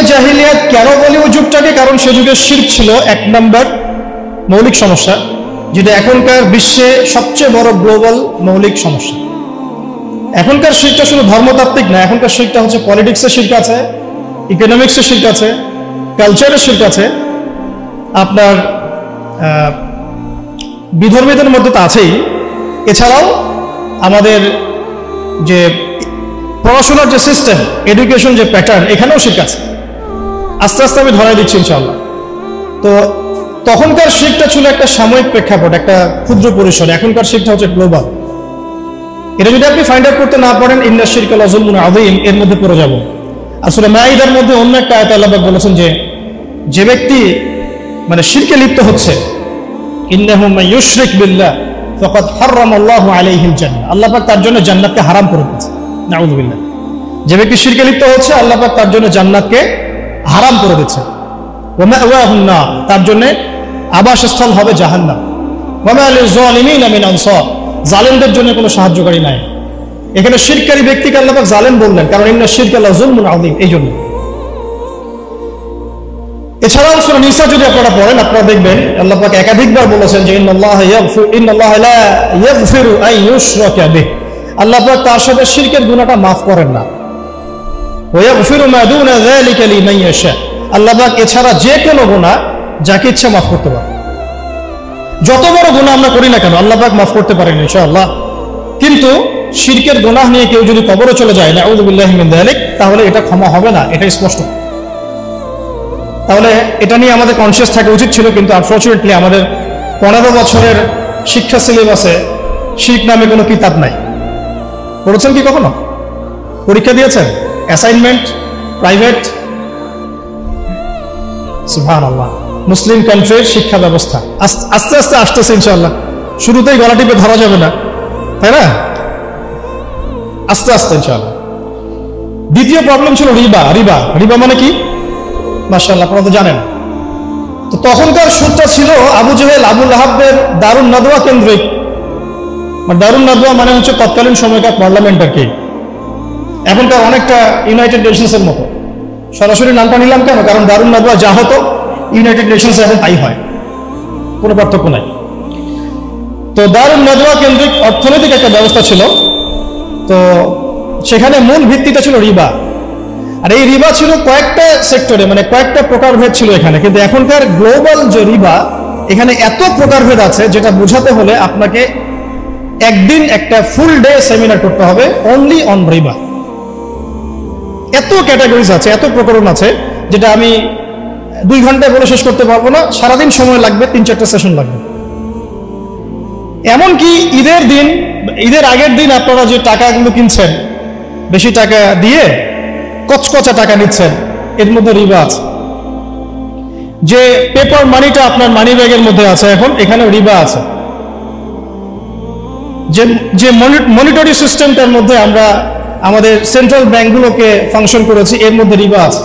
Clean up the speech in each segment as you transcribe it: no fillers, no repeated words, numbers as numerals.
আইয়ামে জাহিলিয়াত কেন বলি ওই যুগটাকে? কারণ সে যুগের শিরক ছিল এক নম্বর মৌলিক সমস্যা, যেটা এখনকার বিশ্বে সবচেয়ে বড় গ্লোবাল মৌলিক সমস্যা। এখনকার শিরকটা শুধু ধর্মতাত্ত্বিক না, এখনকার শিরকটা হচ্ছে পলিটিক্সের শিরক আছে, ইকোনমিক্সের শিরক আছে, কালচারের শিরক আছে, আপনার বিধর্মীদের মধ্যে তো আছেই। এছাড়াও আমাদের যে পড়াশোনার যে সিস্টেম, এডুকেশন যে প্যাটার্ন, এখানেও শিরক আছে। আস্তে আস্তে আমি ধরাই দিচ্ছি ইনশাআল্লাহ। তো তখনকার শিরকটা ছিল একটা সাময়িক প্রেক্ষাপট, একটা ক্ষুদ্র পরিসর। এখনকার শিরকটা হচ্ছে গ্লোবাল। এটা যদি আপনি ফাইন্ড আউট করতে না পারেন, ইন্না শিরকা লাযুলমুন আযীম এর মধ্যে পড়ে যাব। আর সূরা মাঈদার মধ্যে অন্য একটা আয়াতে আল্লাহ পাক বলেছেন যে ব্যক্তি মানে শিরকে লিপ্ত হচ্ছে, ইন্নাহু মান ইউশরিক বিল্লাহ ফাকাদ হারামাল্লাহু আলাইহিল জান্নাহ, আল্লাহ পাক তার জন্য জান্নাতকে হারাম করে দিয়েছে। নাউযু বিল্লাহ। যে ব্যক্তি শিরকে লিপ্ত হচ্ছে, আল্লাহ পাক তার জন্য জান্নাতকে হারাম করে দিয়েছে। ওয়া মাওয়াহুন নার, তার জন্য আবাসস্থল হবে জাহান্নাম। ওয়া মা লিয-যালিমিনা মিন আনসার, জালেমদের জন্য কোনো সাহায্যকারী নাই। এখানে শিরকারী ব্যক্তিকে আল্লাহ পাক জালেম বললেন, কারণ ইন্না শিরকা লাযুলমুন আযীম, এই জন্য। এছাড়াও সূরা নিসা যদি আপনারা পড়েন, আপনারা দেখবেন আল্লাহ পাক একাধিকবার বলেছেন যে ইন্নাল্লাহা লা ইয়াগফিরু আন ইউশরাকা বিহি, আল্লাহ পাক তার সাথে শিরকের গুনাহটা মাফ করেন না। ওয়া ইয়াগফিরু মা দুনা যালিকা লিমান ইয়াশা, আল্লাহ পাক এছাড়া যে কোনো গুনাহ যাকে ইচ্ছা মাফ করতে পারেন। যত বড় গুনাহ আমরা করি না কেন আল্লাহ পাক মাফ করতে পারেন ইনশাআল্লাহ। কিন্তু শিরকের গুনাহ নিয়ে কেউ যদি কবরে চলে যায়, নাউযু বিল্লাহি মিন যালিক, তাহলে এটা ক্ষমা হবে না, এটা স্পষ্ট। তাহলে এটা নিয়ে আমাদের কনসিয়াস থাকা উচিত ছিল, কিন্তু আনফরচুনেটলি আমাদের 15 বছরের শিক্ষা সিলেবাসে শিরক নামে কোনো কিতাব নাই। পড়েছেন কি কখনো? পরীক্ষা দিয়েছেন? Assignment private? সুবহানাল্লাহ। মুসলিম কান্ট্রির শিক্ষা ব্যবস্থা আস্তে আস্তে আসতেছে ইনশাআল্লাহ। শুরুতেই গলা টিপে ধরা যাবে না, তাই না? আস্তে আস্তে ইনশাআল্লাহ। দ্বিতীয় প্রবলেম ছিল রিবা। রিবা মানে কি? মাশাআল্লাহ, আপনারা তো জানেন। তো তখনকার সুদটা ছিল আবু জেহেল, আবু লাহাবের দারুন নাদওয়া কেন্দ্রিক। দারুন নাদওয়া মানে হচ্ছে তৎকালীন সময়কার পার্লামেন্ট আর কি। এখনকার অনেকটা ইউনাইটেড নেশনসের মতো। সরাসরি নামটা নিলাম কেন? কারণ দারুন নাদওয়া যা হতো ইউনাইটেড নেশনসে এখন তাই হয়, কোনো পার্থক্য নাই। তো দারুন নাদওয়া কেন্দ্রিক অর্থনৈতিক একটা ব্যবস্থা ছিল। তো সেখানে মূল ভিত্তিটা ছিল রিবা। আর এই রিবা ছিল কয়েকটা সেক্টরে, মানে কয়েকটা প্রকারভেদ ছিল এখানে। কিন্তু এখনকার গ্লোবাল যে রিবা, এখানে এত প্রকারভেদ আছে যেটা বোঝাতে হলে আপনাকে একদিন একটা ফুল ডে সেমিনার করতে হবে অনলি অন রিবা। এত ক্যাটাগরিজ আছে, এত প্রকরণ আছে, যেটা আমি 2 ঘন্টায় বলে শেষ করতে পারবো না। সারাদিন সময় লাগবে, 3-4টা সেশন লাগবে। এমনকি ঈদের আগের দিন আপনারা যে টাকাগুলো কিনছেন, বেশি টাকা দিয়ে কচকচা টাকা নিচ্ছেন, এর মধ্যে রিবা আছে। যে পেপার মানিটা আপনার মানি ব্যাগের মধ্যে আছে এখন, এখানে রিবা আছে। যে মনিটরি সিস্টেমটার মধ্যে আমরা আমাদের সেন্ট্রাল ব্যাংকগুলোকে ফাংশন করেছি, এর মধ্যে রিবা আছে।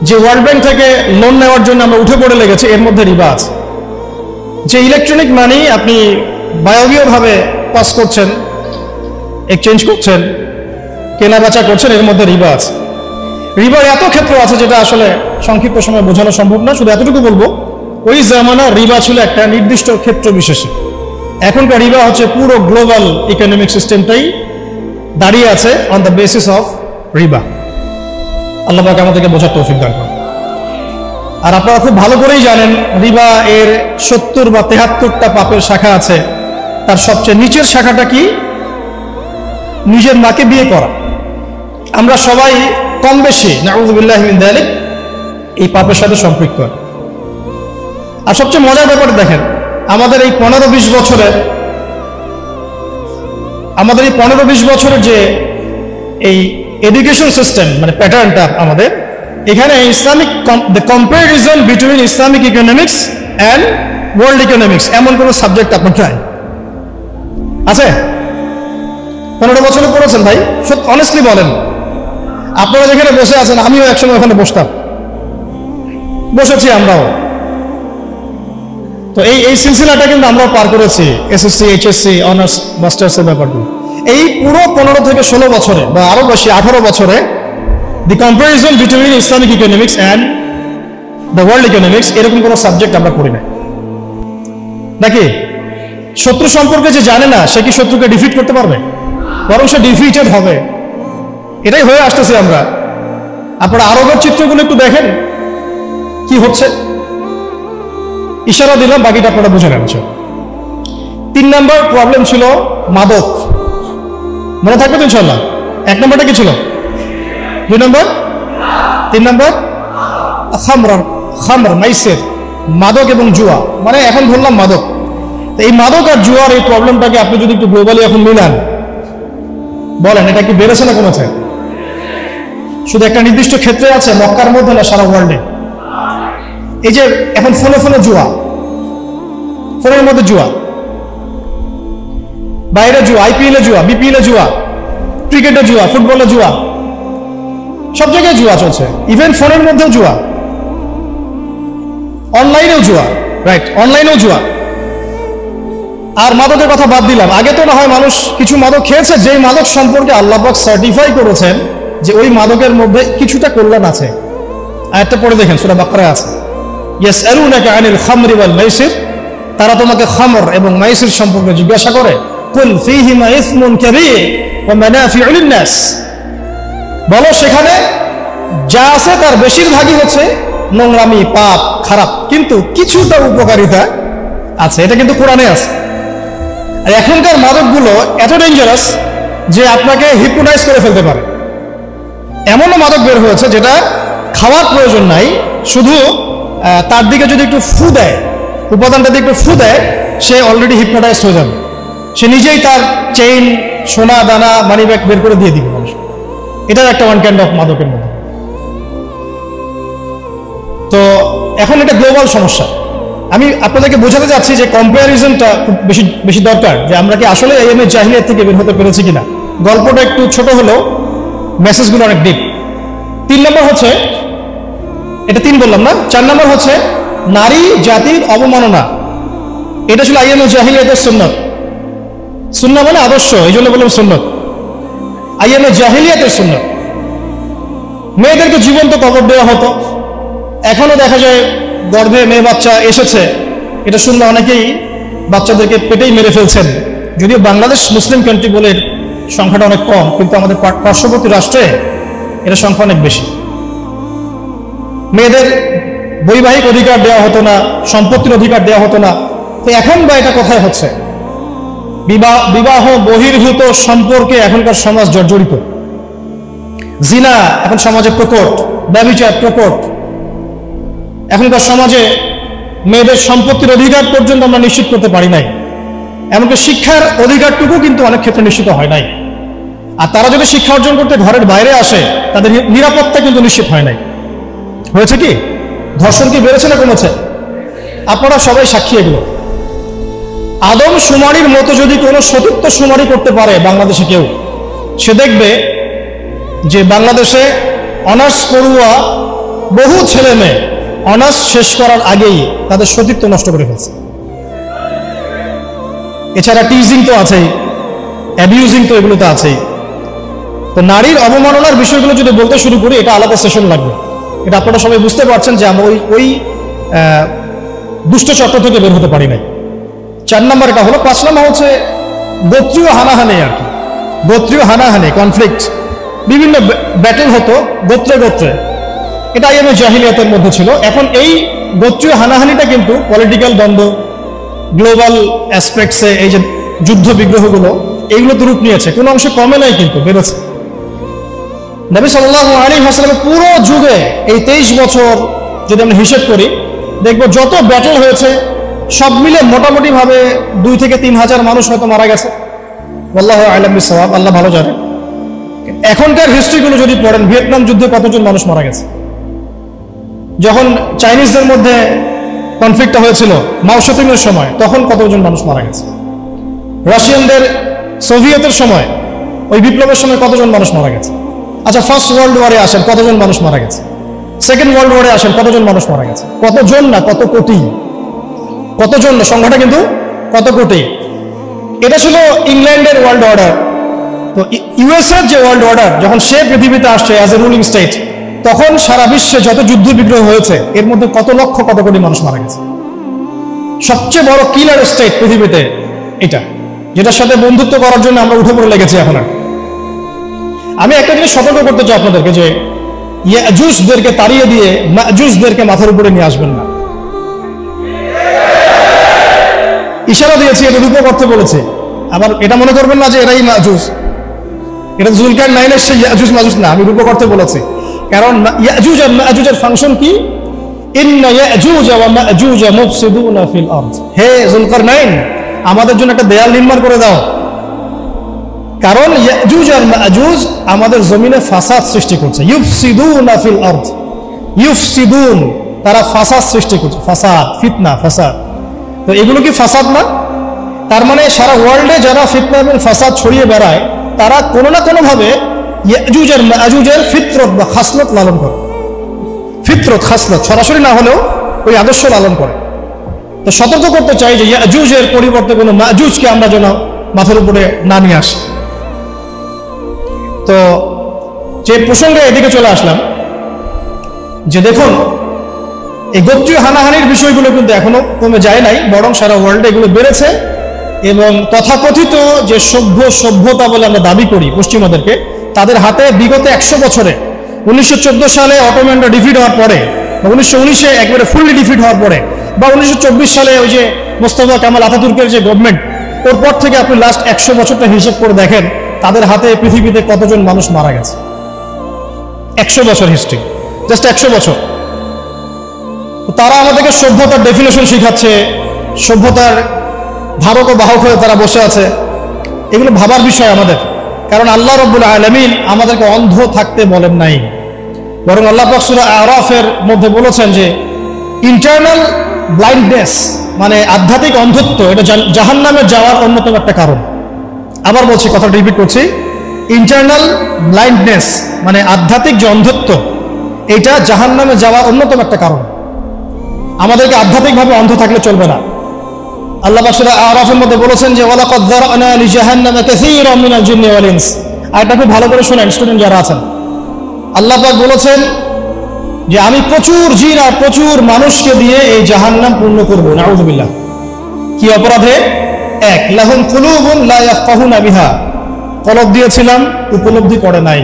যে ওয়ার্ল্ড ব্যাংক থেকে লোন নেওয়ার জন্য আমরা উঠে পড়ে লেগেছি, এর মধ্যে রিবা আছে। যে ইলেকট্রনিক মানি আপনি বায়বীয়ভাবে পাস করছেন, এক্সচেঞ্জ করছেন, কেনা বেচা করছেন, এর মধ্যে রিবা আছে। রিবার এত ক্ষেত্র আছে যেটা আসলে সংক্ষিপ্ত সময় বোঝানো সম্ভব না। শুধু এতটুকু বলবো, ওই জামানার রিবা ছিল একটা নির্দিষ্ট ক্ষেত্র বিশেষে। এখনকার রিবা হচ্ছে পুরো গ্লোবাল ইকোনমিক সিস্টেমটাই দাঁড়িয়ে আছে অন দ্য বেসিস অফ রিবা। আল্লাহ পাক আমাদেরকে বোঝার তৌফিক দান করুন। আর আপনারা খুব ভালো করেই জানেন, রিবা এর 70 বা 73টা পাপের শাখা আছে। তার সবচেয়ে নিচের শাখাটা কি? নিজের মাকে বিয়ে করা। আমরা সবাই কম বেশি, নাউযু বিল্লাহি মিন যালিক, এই পাপের সাথে সম্পৃক্ত। আর সবচেয়ে মজার ব্যাপার দেখেন, আমাদের এই 15-20 বছরের যে এই এডুকেশন সিস্টেম, মানে প্যাটার্নটা আমাদের এখানে Islamic, the comparison between Islamic economics and world economics, এমন কোনো সাবজেক্ট আপনার চাই আছে? 15 বছরে পড়েছেন ভাই? অনেস্টলি বলেন। আপনারা যেখানে বসে আছেন, আমিও একসময় ওখানে বসেছি আমরাও। তো এই সিলসিলাটা কিন্তু আমরাও পার করেছি, এসএসসি, এইচএসসি, অনার্স, মাস্টার্সের ব্যাপারগুলো। এই পুরো 15 থেকে 16 বছরে বা আরো বেশি 18 বছরে the comparison between Islamic economics and the world economics, এরকম কোনো সাবজেক্ট আমরা পড়ি না নাকি? শত্রু সম্পর্কে যে জানে না সে কি শত্রুকে ডিফিট করতে পারবে? বরং সে ডিফিটেড হবে। এটাই হয়ে আসতেছে আমরা। আপনারা আরবের চিত্রগুলো একটু দেখেন কি হচ্ছে, ইশারা দিলাম, বাকিটা আপনারা বুঝে নেন। 3 নম্বর প্রবলেম ছিল মাদক, মনে থাকবে তো ইনশাল্লাহ? 1 নম্বরটা কি ছিল? 2 নম্বর? 3 নম্বর খামর মাইসের, মাদক এবং জুয়া। মানে এখন বললাম মাদক, এই মাদক আর জুয়ার এই প্রবলেমটাকে আপনি যদি একটু গ্লোবালি এখন মিলান, বলেন এটা কি বেড়েছে না কমেছে? শুধু একটা নির্দিষ্ট ক্ষেত্রে আছে, মক্কার মধ্যে না, সারা ওয়ার্ল্ডে। এই যে এখন ফোনে ফোনে জুয়া, ফোনের মধ্যে জুয়া, বাইরে জুয়া, IPL এ জুয়া, BPL এ জুয়া, ক্রিকেটে জুয়া, ফুটবলে জুয়া, সব জায়গায় জুয়া চলছে। ইভেন ফোনের মধ্যেও জুয়া, অনলাইনেও জুয়া, রাইট, অনলাইনেও জুয়া। আর মাদকের কথা বাদ দিলাম, আগে তো না হয় মানুষ কিছু মাদক খেয়েছে, যেই মাদক সম্পর্কে আল্লাহ পাক সার্টিফাই করেছেন যে ওই মাদকের মধ্যে কিছুটা কল্যাণ আছে। আয়াতটা পড়ে দেখেন, সূরা বাকারায় আছে, ইয়াসআলুনাকা আনিল খামরি ওয়াল মাইসির, তারা তোমাকে খামর এবং মাইসির সম্পর্কে জিজ্ঞাসা করে। কুল ফীহিমা ইসমুন কাবীর ওয়া মানাফিউ লিন-নাস, বলো সেখানে যা আছে তার বেশিরভাগই হচ্ছে নোংরামি, পাপ, খারাপ, কিন্তু কিছুটা উপকারিতা আছে। এটা কিন্তু কোরআনে আছে। আর এখনকার মাদকগুলো এত ডেঞ্জারাস যে আপনাকে হিপনোটাইজ করে ফেলতে পারে। এমনও মাদক বের হয়েছে যেটা খাওয়ার প্রয়োজন নাই, শুধু তার দিকে যদি একটু ফু দেয়, উপাদানটা দিয়ে একটু ফু দেয়, সে অলরেডি হিপনোটাইজ হয়ে যাবে। সে নিজেই তার চেইন, সোনা দানা, মানি ব্যাগ বের করে দিয়ে দিবে মানুষ। এটার একটা ওয়ান কাইন্ড অফ মাদকের মধ্যে। তো এখন এটা গ্লোবাল সমস্যা। আমি আপনাদেরকে বোঝাতে যাচ্ছি যে কম্পারিজনটা খুব বেশি বেশি দরকার, যে আমরা কি আসলে আইএমএ জাহিলিয়াত থেকে বের হতে পেরেছি কিনা। গল্পটা একটু ছোট হলেও মেসেজগুলো অনেক ডিপ। 3 নম্বর হচ্ছে, এটা 3 বললাম না, 4 নম্বর হচ্ছে নারী জাতির অবমাননা। এটা ছিল আইএমএ জাহিলিয়াতের সুন্নাত। সুন্নাত মানে আদর্শ, এই জন্য বললাম সুন্নাত। আইএমএ জাহিলিয়াতের সুন্নাত। মেয়েদেরকে জীবন্ত কবর দেওয়া হতো। এখনো দেখা যায় গর্ভে মেয়ে বাচ্চা এসেছে, এটা শুনলে অনেকেই বাচ্চাদেরকে পেটেই মেরে ফেলছেন। যদিও বাংলাদেশ মুসলিম কান্ট্রি বলে সংখ্যাটা অনেক কম, কিন্তু আমাদের পার্শ্ববর্তী রাষ্ট্রে এটা সংখ্যা অনেক বেশি। মেয়েদের বৈবাহিক অধিকার দেওয়া হতো না, সম্পত্তির অধিকার দেওয়া হতো না। তো এখন বা এটা কোথায় হচ্ছে? বিবাহ বহির্ভূত সম্পর্কে এখনকার সমাজ জর্জরিত। জিনা এখন সমাজে প্রকট, ব্যভিচার প্রকট। এখনকার সমাজে মেয়েদের সম্পত্তির অধিকার পর্যন্ত আমরা নিশ্চিত করতে পারি নাই। এমনকি শিক্ষার অধিকারটুকু কিন্তু অনেক ক্ষেত্রে নিশ্চিত হয় নাই। আর তারা যদি শিক্ষা অর্জন করতে ঘরের বাইরে আসে, তাদের নিরাপত্তা কিন্তু নিশ্চিত হয় নাই। হয়েছে কি? ধর্ষণ কি বেড়েছে না কমেছে? আপনারা সবাই সাক্ষী এগুলো। আদম শুমারির মতো যদি কোনো সতীত্ব শুমারি করতে পারে বাংলাদেশে কেউ, সে দেখবে যে বাংলাদেশে অনার্স পড়ুয়া বহু ছেলে মেয়ে অনার্স শেষ করার আগেই তাদের সতীত্ব নষ্ট করে ফেলছে। এছাড়া টিজিং তো আছেই, অ্যাবিউজিং তো এগুলো তো আছেই। তো নারীর অবমাননার বিষয়গুলো যদি বলতে শুরু করি, এটা আলাদা সেশন লাগবে। এটা আপনারা সবাই বুঝতে পারছেন যে আমরা ওই দুষ্ট চক্র থেকে বের হতে পারি নাই। 4 নম্বর এটা হলো। 5 নম্বর হচ্ছে গোত্রীয় হানাহানি। আর কি গোত্রীয় হানাহানি, কনফ্লিক্ট, বিভিন্ন ব্যাটেল হতো গোত্রে গোত্রে। এটা আইএমএ জাহিলিয়াতের মধ্যে ছিল। এখন এই গোত্রীয় হানাহানিটা কিন্তু পলিটিক্যাল দ্বন্দ্ব, গ্লোবাল অ্যাসপেক্টসে এই যে যুদ্ধ বিগ্রহগুলো, এইগুলো তো রূপ নিয়েছে, কোনো অংশে কমে নাই, কিন্তু বেড়েছে। নবী সাল্লাল্লাহু আলাইহি ওয়াসাল্লামের পুরো যুগে এই 23 বছর যদি আমরা হিসেব করি, দেখবো যত ব্যাটেল হয়েছে সব মিলে মোটামুটি ভাবে 2 থেকে 3 হাজার মানুষ হয়তো মারা গেছে। আল্লাহু আ'লাম বিস-সাওয়াব, আল্লাহ ভালো জানে। এখনকার হিস্ট্রিগুলো যদি পড়েন, ভিয়েতনাম যুদ্ধে কতজন মানুষ মারা গেছে, যখন চাইনিজদের মধ্যে কনফ্লিক্টটা হয়েছিল মাও সেতুংয়ের সময়, তখন কতজন মানুষ মারা গেছে। রাশিয়ানদের সোভিয়েতের সময়, ওই বিপ্লবের সময় কতজন মানুষ মারা গেছে। আচ্ছা, ফার্স্ট ওয়ার্ল্ড ওয়ারে আসেন, কতজন মানুষ মারা গেছে। সেকেন্ড ওয়ার্ল্ড ওয়ারে আসেন, কতজন মানুষ মারা গেছে। কতজন না, কত কোটি। কতজন না, সংখ্যাটা কিন্তু কত কোটি। এটা ছিল ইংল্যান্ডের ওয়ার্ল্ড অর্ডার। তো ইউএসএর যে ওয়ার্ল্ড অর্ডার যখন সে পৃথিবীতে আসছে অ্যাজ এ রুলিং স্টেট, তখন সারা বিশ্বে যত যুদ্ধ বিগ্রহ হয়েছে এর মধ্যে কত লক্ষ কত কোটি মানুষ মারা গেছে। সবচেয়ে বড় কিলার স্টেট পৃথিবীতে এটা, যেটার সাথে বন্ধুত্ব করার জন্য আমরা উঠে পড়ে লেগেছি এখন। আর আমি একটা জিনিস সতর্ক করতে চাই আপনাদেরকে যে ইয়াজুজদেরকে তাড়িয়ে দিয়ে মাজুজদেরকে মাথার উপরে নিয়ে আসবেন না। ইশারা দিয়েছি, এটা রূপক অর্থে বলেছে। আবার এটা মনে করবেন না যে এরাই মাজুজ, এটা জুলকার নাইনের সেই ইয়াজুজ মাজুজ না, আমি রূপক অর্থে বলেছি। কারণ ইয়াজুজ আর মাজুজের ফাংশন কি? ইন্না ইয়াজুজ ওয়া মাজুজ মুফসিদুনা ফিল আরদ। হে জুলকারনাইন, আমাদের জন্য একটা দেয়াল নির্মাণ করে দাও, কারণ ইয়াজুজ আর মাজুজ আমাদের জমিনে ফাসাদ সৃষ্টি করছে। ইউফসিদুনা ফিল আরদ, ইউফসিদুন, তারা ফাসাদ সৃষ্টি করছে, ফাসাদ, ফিতনা, ফাসাদ। তো এগুলো কি ফাসাদ না? তার মানে সারা ওয়ার্ল্ডে যারা ফিতনা এবং ফাসাদ ছড়িয়ে বেড়ায় তারা কোনো না কোনো ভাবে ইয়াজুজ আর মাজুজের ফিতরত বা খাসলত লালন করে। ফিতরত, খাসলত সরাসরি না হলেও ওই আদর্শ লালন করে। তো সতর্ক করতে চাই যে ইয়াজুজের পরিবর্তে কোনো মাজুজকে আমরা যেন মাথার উপরে না নিয়ে আসি। তো যে প্রসঙ্গে এদিকে চলে আসলাম যে দেখুন, এই গোত্রীয় হানাহানির বিষয়গুলো কিন্তু এখনো কমে যায় নাই, বরং সারা ওয়ার্ল্ডে এগুলো বেড়েছে। এবং তথাকথিত যে সভ্যতা বলে আমরা দাবি করি পশ্চিমাদেরকে, তাদের হাতে বিগত 100 বছরে 1914 সালে অটোম্যানরা ডিফিট হওয়ার পরে, বা 1919-এ একবারে ফুললি ডিফিট হওয়ার পরে, বা 1924 সালে ওই যে মোস্তফা কামাল আতাতুর্কের যে গভর্নমেন্ট, ওর পর থেকে আপনি লাস্ট 100 বছরটা হিসেব করে দেখেন তাদের হাতে পৃথিবীতে কতজন মানুষ মারা গেছে। 100 বছর হিস্ট্রি, জাস্ট 100 বছর। তারা আমাদেরকে সভ্যতার ডেফিনেশন শিখাচ্ছে, সভ্যতার ধারক ও বাহক হয়ে তারা বসে আছে। এগুলো ভাবার বিষয় আমাদের, কারণ আল্লাহ রাব্বুল আলামিন আমাদেরকে অন্ধ থাকতে বলেন নাই, বরং আল্লাহ পাক সূরা আরাফের মধ্যে বলেছেন যে ইন্টারনাল ব্লাইন্ডনেস মানে আধ্যাত্মিক অন্ধত্ব, এটা জাহান্নামে যাওয়ার অন্যতম একটা কারণ। আবার বলছি, কথাটা রিপিট করছি, ইন্টারনাল ব্লাইন্ডনেস মানে আধ্যাত্মিক যে অন্ধত্ব, এটা জাহান্নামে যাওয়ার অন্যতম একটা কারণ। আমাদেরকে আধ্যাত্মিকভাবে অন্ধ থাকলে চলবে না। আল্লাহ পাক সূরা আরাফের মধ্যে বলেছেন যে ওয়ালাকাদ যারানা লিজাহান্নামা কাসীরাম মিনাল জিন্নি ওয়াল ইনস। এটা খুব ভালো করে শুনেন স্টুডেন্ট যারা আছেন। আল্লাহ পাক বলেছেন যে আমি প্রচুর জিন আর প্রচুর মানুষকে দিয়ে এই জাহান্নাম পূর্ণ করব। নাউযুবিল্লাহ। কি অপরাধে? এক, লাহুম কুলুবুন লা ইয়াফকাহুনা বিহা, কলব দিয়েছিলাম উপলব্ধি করে নাই,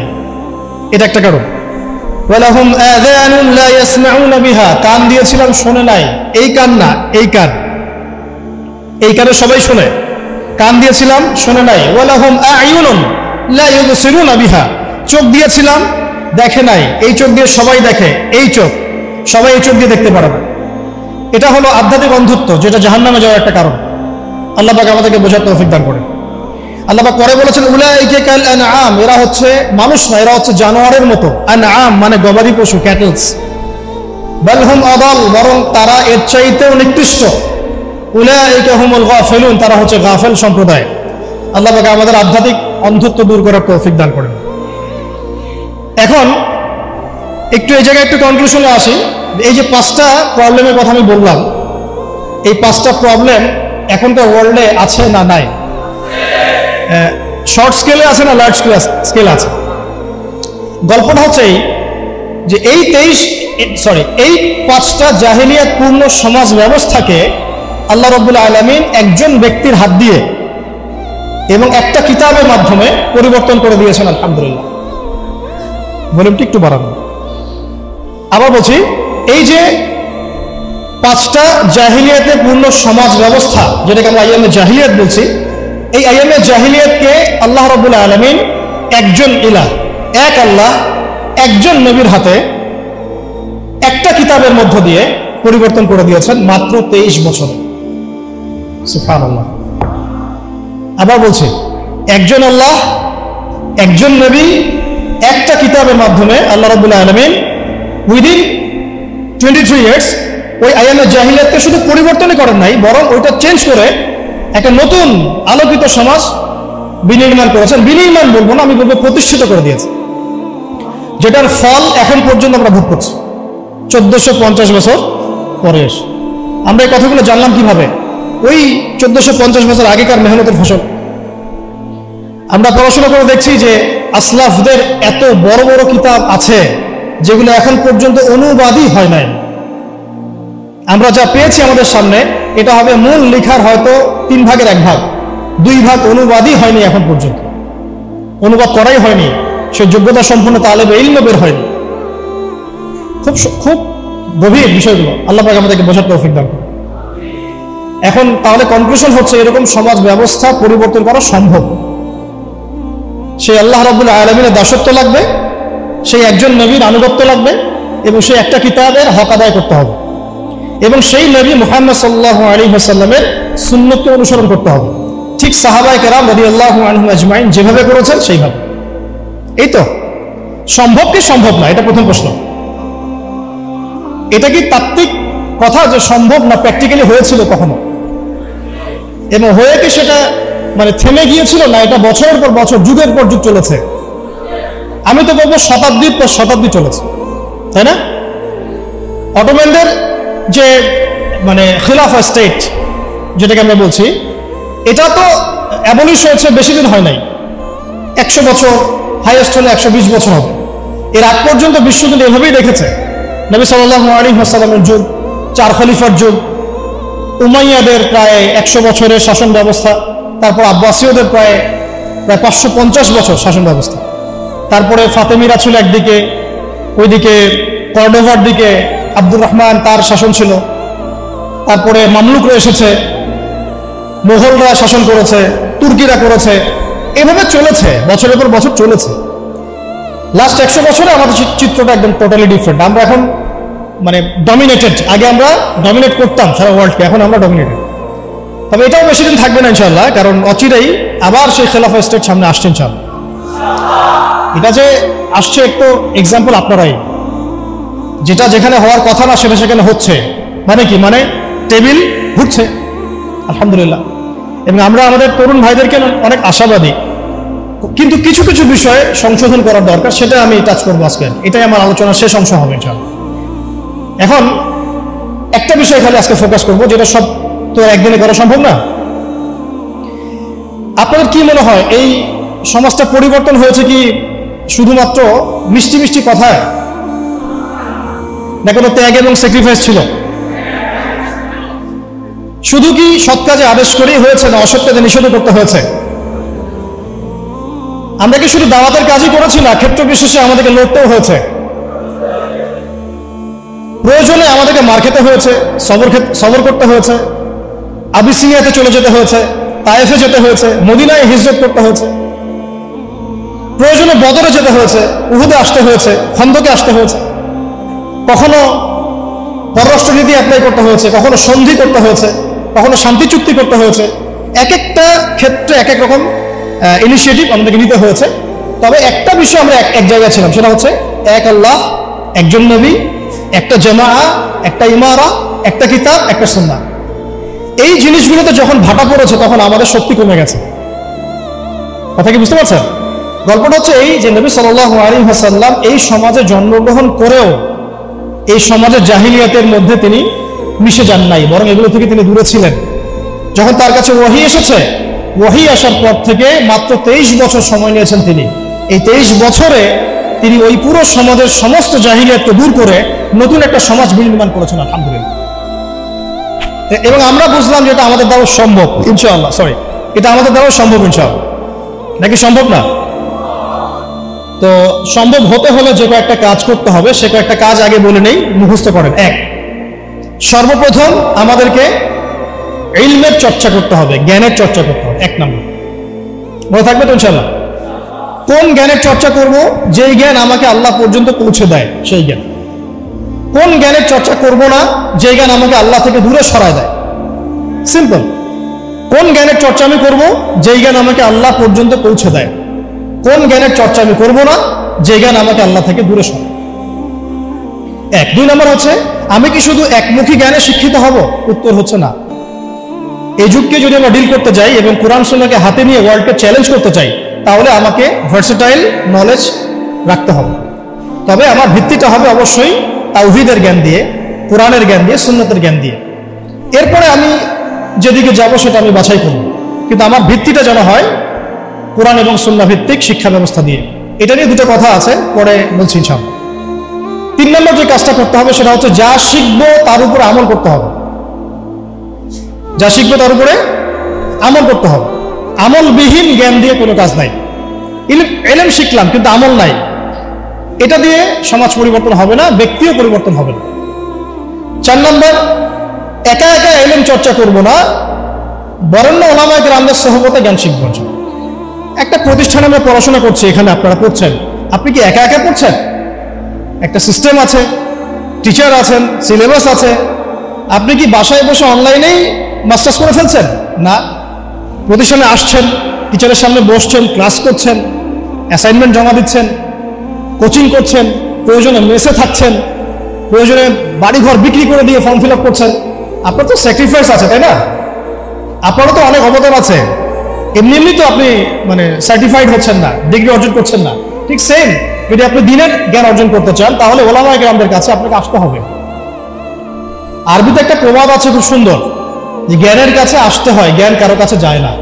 এটা একটা কারণ। ওয়া লাহুম আযানুন লা ইয়াসমাউনা বিহা, কান দিয়েছিলাম শোনে নাই। এই কান না, এই কান, এই কানে সবাই শোনে, কান দিয়েছিলাম শোনে নাই। ওয়া লাহুম আ'য়ুনুন লা ইউবসিরুনা বিহা, চোখ দিয়েছিলাম দেখে নাই। এই চোখ দিয়ে সবাই দেখে, এই চোখ সবাই এই চোখ দিয়ে দেখতে পারে না। এটা হলো আধ্যাত্মিক অন্ধত্ব, যেটা জাহান্নামে যাওয়ার একটা কারণ। আল্লাহ পাক আমাদেরকে বোঝার তৌফিক দান করেন। আল্লাহ পাক পরে বলেছেন উলাইকা কাল আনআম, এরা হচ্ছে মানুষ না, এরা হচ্ছে জানোয়ারের মতো। আনআম মানে গবাদি পশু, ক্যাটলস। বাল হুম আদাল, বরং তারা এর চাইতেও নিকৃষ্ট। উলাইকা হুমুল গাফিলুন, তারা হচ্ছে গাফেল সম্প্রদায়। আল্লাহ পাক আমাদের আধ্যাত্মিক অন্ধত্ব দূর করার তৌফিক দান করেন। এখন একটু এই জায়গায় একটু কনক্লুশনে আসি। এই যে 5টা প্রবলেমের কথা আমি বললাম, এই 5টা প্রবলেম এখনকার ওয়ার্ল্ডে আছে না নাই? শর্ট স্কেলে আছে না লার্জ স্কেলে আছে? গল্পটা হচ্ছে যে এই 5টা জাহেলিয়াত পূর্ণ সমাজ ব্যবস্থাকে আল্লাহ রাব্বুল আলামিন একজন ব্যক্তির হাত দিয়ে এবং একটা কিতাবের মাধ্যমে পরিবর্তন করে দিয়েছেন। আলহামদুলিল্লাহ। ভলিউমটি একটু বাড়ানো। আবার বলছি, এই যে 5টা জাহিলিয়াতে পূর্ণ সমাজ ব্যবস্থা, যেটাকে আমরা আইয়ামে জাহিলিয়াত বলছি, এই আইয়ামে জাহিলিয়াতকে আল্লাহ রাব্বুল আলামিন একজন ইলাহ, এক আল্লাহ, একজন নবীর হাতে একটা কিতাবের মধ্য দিয়ে পরিবর্তন করে দিয়েছেন মাত্র 23 বছরে। সুবহানাল্লাহ। আবার বলছি, একজন আল্লাহ, একজন নবী, একটা কিতাবের মাধ্যমে আল্লাহ রাব্বুল আলামিন উইদিন 23 ইয়ার্স ওই আইয়ামে জাহিলিয়াতকে শুধু পরিবর্তনই করেন নাই, বরং ওইটা চেঞ্জ করে একটা নতুন আলোকিত সমাজ বিনির্মাণ করেছেন। বিনির্মাণ বলবো না, আমি বলবো প্রতিষ্ঠিত করে দিয়েছে, যেটার ফল এখন পর্যন্ত আমরা ভোগ করছি 1450 বছর পরে এসে। আমরা এই কথাগুলো জানলাম কিভাবে? ওই 1450 বছর আগেকার মেহনতের ফসল। আমরা পড়াশোনা করে দেখছি যে আসলাফদের এত বড় বড় কিতাব আছে যেগুলো এখন পর্যন্ত অনুবাদই হয় নাই। আমরা যা পেয়েছি আমাদের সামনে এটা হবে মূল লেখার হয়তো 3 ভাগের 1 ভাগ, 2 ভাগ অনুবাদই হয়নি এখন পর্যন্ত, অনুবাদ করাই হয়নি, সে যোগ্যতা সম্পন্ন তালেবে ইলম বের হয়নি। খুব খুব গভীর বিষয়গুলো, আল্লাহ পাক আমাদেরকে বোঝার তৌফিক দান করুন। এখন তাহলে কনক্লুশন হচ্ছে এরকম সমাজ ব্যবস্থা পরিবর্তন করা সম্ভব। সেই আল্লাহ রাব্বুল আলামিনের দাসত্ব লাগবে, সেই একজন নবীর আনুগত্য লাগবে, এবং সেই একটা কিতাবের হক আদায় করতে হবে, এবং সেই নবী মুহাম্মদ সাল্লাল্লাহু আলাইহি ওয়াসাল্লামের সুন্নতকে অনুসরণ করতে হবে, ঠিক সাহাবায়ে কেরাম রাদিয়াল্লাহু আনহুম আজমাইন যেভাবে করেছেন সেইভাবে। এই তো সম্ভব কি সম্ভব না, এটা প্রথম প্রশ্ন। এটা কি তাত্ত্বিক কথা যে সম্ভব না, প্র্যাকটিক্যালি হয়েছিল কখনো, এবং হয়ে কি সেটা মানে থেমে গিয়েছিল না, এটা বছরের পর বছর যুগের পর যুগ চলেছে? আমি তো বলবো শতাব্দীর পর শতাব্দী চলেছে, তাই না? অটোম্যানদের যে মানে খিলাফা স্টেট যেটাকে আমরা বলছি, এটা তো অ্যাবলিশ হয়েছে বেশি দিন হয় নাই, 100 বছর, হাইয়েস্ট হলে 120 বছর হবে। এর আগ পর্যন্ত বিশ্ব কিন্তু এভাবেই রেখেছে। নবী সাল্লাল্লাহু আলাইহি ওয়াসাল্লামের যুগ, 4 খলিফার যুগ, উমাইয়াদের প্রায় 100 বছরের শাসন ব্যবস্থা, তারপর আব্বাসীয়দের প্রায় 550 বছর শাসন ব্যবস্থা, তারপরে ফাতেমিরা ছিল একদিকে, ওইদিকে কর্ডোভার দিকে আব্দুর রহমান তার শাসন ছিল, তারপরে মামলুকরা এসেছে, মোগলরা শাসন করেছে, তুর্কিরা করেছে, এভাবে চলেছে, বছরের পর বছর চলেছে। লাস্ট 100 বছরে আমাদের চিত্রটা একদম টোটালি ডিফারেন্ট। আমরা এখন মানে ডমিনেটেড, আগে আমরা ডমিনেট করতাম সারা ওয়ার্ল্ডকে, এখন আমরা ডমিনেটেড। তবে এটাও বেশি দিন থাকবে না ইনশাআল্লাহ, কারণ অচিরেই আবার সেই খেলাফা স্টেট সামনে আসছে ইনশাআল্লাহ। এটা যে আসছে একটু এক্সাম্পল আপনারাই, যেটা যেখানে হওয়ার কথা না সেটা সেখানে হচ্ছে, মানে কি, মানে টেবিল ঘুরছে আলহামদুলিল্লাহ। এবং আমরা আমাদের তরুণ ভাইদেরকে অনেক আশাবাদী, কিন্তু কিছু কিছু বিষয়ে সংশোধন করার দরকার, সেটা আমি টাচ করবো আজকে। এটাই আমার আলোচনার শেষ অংশ হবে ইনশাআল্লাহ। এখন একটা বিষয় খালি আজকে ফোকাস করবো, যেটা সব তো একদিনে করা সম্ভব না। আপনাদের কি মনে হয় এই সমাজটা পরিবর্তন হয়েছে কি শুধুমাত্র মিষ্টি মিষ্টি কথায়, না কোনো ত্যাগ এবং স্যাক্রিফাইস ছিল? শুধু কি সৎ কাজে আদেশ করেই হয়েছে, না অসৎ কাজে নিষেধ করতে হয়েছে? আমরা কি শুধু দাওয়াতের কাজই করেছি, না ক্ষেত্র বিশেষে আমাদেরকে লড়তেও হয়েছে? প্রয়োজনে আমাদেরকে মার খেতে হয়েছে, সবর করতে হয়েছে, আবিসিনিয়াতে চলে যেতে হয়েছে, তায়েফে যেতে হয়েছে, মদিনায় হিজরত করতে হয়েছে, প্রয়োজনে বদরে যেতে হয়েছে, উহুদে আসতে হয়েছে, খন্দকে আসতে হয়েছে, কখনো পররাষ্ট্রনীতি অ্যাপ্লাই করতে হয়েছে, কখনো সন্ধি করতে হয়েছে, কখনো শান্তি চুক্তি করতে হয়েছে। এক একটা ক্ষেত্রে এক এক রকম ইনিশিয়েটিভ আমাদেরকে নিতে হয়েছে। তবে একটা বিষয় আমরা এক জায়গায় ছিলাম, সেটা হচ্ছে এক আল্লাহ, একজন নবী, একটা জামাআ, একটা ইমারা, একটা কিতাব, একটা সুন্নাহ। এই জিনিসগুলোতে যখন ভাটা পড়েছে তখন আমাদের শক্তি কমে গেছে। কথা কি বুঝতে পারছেন? গল্পটা হচ্ছে এই যে নবী সাল্লাল্লাহু আলাইহি ওয়াসাল্লাম এই সমাজে জন্মগ্রহণ করেও এই সমাজের জাহিলিয়াতের মধ্যে তিনি মিশে যান নাই, বরং এগুলো থেকে তিনি দূরে ছিলেন। যখন তার কাছে ওহী এসেছে, ওহী আসার পর থেকে মাত্র 23 বছর সময় নিয়েছেন তিনি। এই 23 বছরে তিনি ওই পুরো সমাজের সমস্ত জাহিলিয়াতকে দূর করে নতুন একটা সমাজ বিনির্মাণ করেছেন আলহামদুলিল্লাহ। এবং আমরা বুঝলাম যে এটা আমাদের দ্বারা সম্ভব ইনশাআল্লাহ, এটা আমাদের দ্বারা সম্ভব ইনশাআল্লাহ। নাকি সম্ভব না? তো সম্ভব হতে হলে যে কয়েকটা কাজ করতে হবে, সে কয়েকটা কাজ আগে বলে নেই, মুখস্থ করেন। সর্বপ্রথম আমাদেরকে ইলমের চর্চা করতে হবে, জ্ঞানের চর্চা করতে হবে। 1 নম্বর মনে থাকবে তো ইনশাআল্লাহ। কোন জ্ঞানের চর্চা করব? যেই জ্ঞান আমাকে আল্লাহ পর্যন্ত পৌঁছে দেয় সেই জ্ঞান। কোন জ্ঞানের চর্চা করব না যেই জ্ঞান আমাকে আল্লাহ থেকে দূরে সরায় দেয়? সিম্পল। কোন জ্ঞানের চর্চা আমি করব? যেই জ্ঞান আমাকে আল্লাহ পর্যন্ত পৌঁছে দেয়। কোন জ্ঞানের চর্চা আমি করব না যে জ্ঞান আমাকে আল্লাহ থেকে দূরে সরায়? 2 নম্বর হচ্ছে, আমি কি শুধু একমুখী জ্ঞানে শিক্ষিত হব? উত্তর হচ্ছে না। এই যুগকে যদি আমরা ডিল করতে যাই এবং কোরআন সুন্নাহকে হাতে নিয়ে ওয়ার্ল্ডকে চ্যালেঞ্জ করতে চাই, তাহলে আমাকে ভার্সেটাইল নলেজ রাখতে হবে। তবে আমার ভিত্তিটা হবে অবশ্যই তাওহীদের জ্ঞান দিয়ে, কোরআনের জ্ঞান দিয়ে, সুন্নাতের জ্ঞান দিয়ে। এরপরে আমি যেদিকে যাব সেটা আমি বাছাই করব, কিন্তু আমার ভিত্তিটা যেন হয় কোরআন এবং সুন্নাহ ভিত্তিক শিক্ষা ব্যবস্থা দিয়ে। এটা নিয়ে দুটো কথা আছে, পরে বলছি ইনশাআল্লাহ। 3 নম্বর যে কাজটা করতে হবে সেটা হচ্ছে যা শিখবো তার উপরে আমল করতে হবে। যা শিখবো তার উপরে আমল করতে হবে। আমলবিহীন জ্ঞান দিয়ে কোনো কাজ নাই। ইলম শিখলাম কিন্তু আমল নাই, এটা দিয়ে সমাজ পরিবর্তন হবে না, ব্যক্তিও পরিবর্তন হবে না। 4 নম্বর, একা একা ইলম চর্চা করব না, বরেণ্য উলামায়ে কেরামদের সোহবতে জ্ঞান শিখব। একটা প্রতিষ্ঠানে আমরা পড়াশোনা করছি, এখানে আপনারা পড়ছেন, আপনি কি একা একা পড়ছেন? একটা সিস্টেম আছে, টিচার আছেন, সিলেবাস আছে। আপনি কি বাসায় বসে অনলাইনেই মাস্টার্স করে ফেলছেন? না, প্রতিষ্ঠানে আসছেন, টিচারের সামনে বসছেন, ক্লাস করছেন, অ্যাসাইনমেন্ট জমা দিচ্ছেন, কোচিং করছেন, প্রয়োজনে মেসে থাকছেন, প্রয়োজনে বাড়িঘর বিক্রি করে দিয়ে ফর্ম ফিল আপ করছেন। আপনার তো স্যাক্রিফাইস আছে, তাই না? আপনারও তো অনেক অবদান আছে। এমনি এমনি তো আপনি মানে সার্টিফাইড হচ্ছেন না, ডিগ্রি অর্জন করছেন না। ঠিক সেম, যদি আপনি দিনের জ্ঞান অর্জন করতে চান তাহলে উলামায়ে কেরামদের কাছে আপনাকে আসতে হবে। আরবিতে একটা প্রবাদ আছে খুব সুন্দর, যে জ্ঞানের কাছে আসতে হয়, জ্ঞান কারো কাছে যায় না।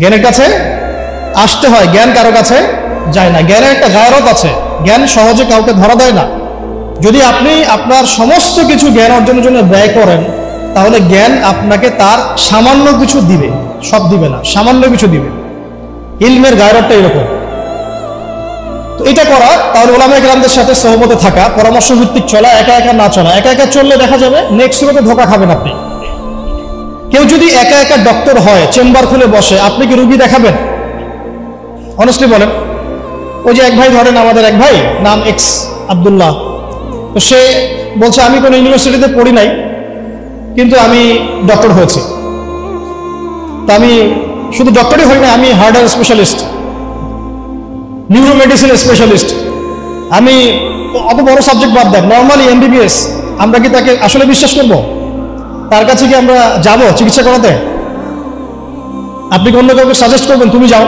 জ্ঞানের কাছে আসতে হয়, জ্ঞান কারো কাছে যায় না। জ্ঞানের একটা গায়রত আছে, জ্ঞান সহজে কাউকে ধরা দেয় না। যদি আপনি আপনার সমস্ত কিছু জ্ঞান অর্জনের জন্য ব্যয় করেন তাহলে জ্ঞান আপনাকে তার সামান্য কিছু দিবে, সব দিবে না, সামান্য কিছু দিবে। ইলমের গায়রতটা এরকম। তো এটা করা, তাহলে উলামায়ে কেরামদের সাথে সহবতে থাকা, পরামর্শ ভিত্তিক চলা, একা একা না চলা। একা একা চললে দেখা যাবে নেক্সট রোতে ধোঁকা খাবেন আপনি। কেউ যদি একা একা ডক্টর হয়, চেম্বার খুলে বসে, আপনি কি রুগী দেখাবেন? অনেস্টলি বলেন। ওই যে এক ভাই, ধরেন আমাদের এক ভাই, নাম এক্স আব্দুল্লাহ, তো সে বলছে আমি কোনো ইউনিভার্সিটিতে পড়ি নাই কিন্তু আমি ডক্টর হয়েছি। তা আমি শুধু ডক্টরই হই না, আমি হার্টের স্পেশালিস্ট, নিউরো মেডিসিন স্পেশালিস্ট। আমি অত বড় সাবজেক্ট বাদ দেন, নর্মালি এমবিবিএস। আমরা কি তাকে আসলে বিশ্বাস করব? তার কাছে কি আমরা যাব চিকিৎসা করাতে? আপনি কি অন্য কাউকে সাজেস্ট করবেন তুমি যাও?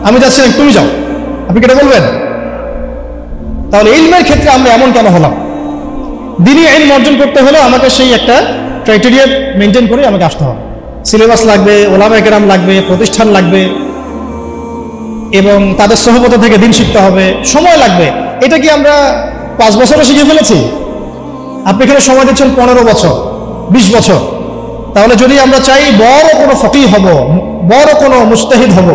আমি যাচ্ছি না, তুমি যাও, আপনি কেটে বলবেন? তাহলে ইলমের ক্ষেত্রে আমরা এমন কেন হলাম? দিনই ইলম অর্জন করতে হলে আমাকে সেই একটা ক্রাইটেরিয়া মেনটেন করে আমাকে আসতে হবে। সিলেবাস লাগবে, উলামায়ে কেরাম লাগবে, প্রতিষ্ঠান লাগবে, এবং তাদের সোহবতে থেকে দিন শিখতে হবে, সময় লাগবে। এটা কি আমরা 5 বছরে শিখে ফেলেছি? আপনি এখানে সময় দিচ্ছেন 15 বছর, 20 বছর। তাহলে যদি আমরা চাই বড় কোনো ফকিহ হব, বড় কোনো মুজতাহিদ হব,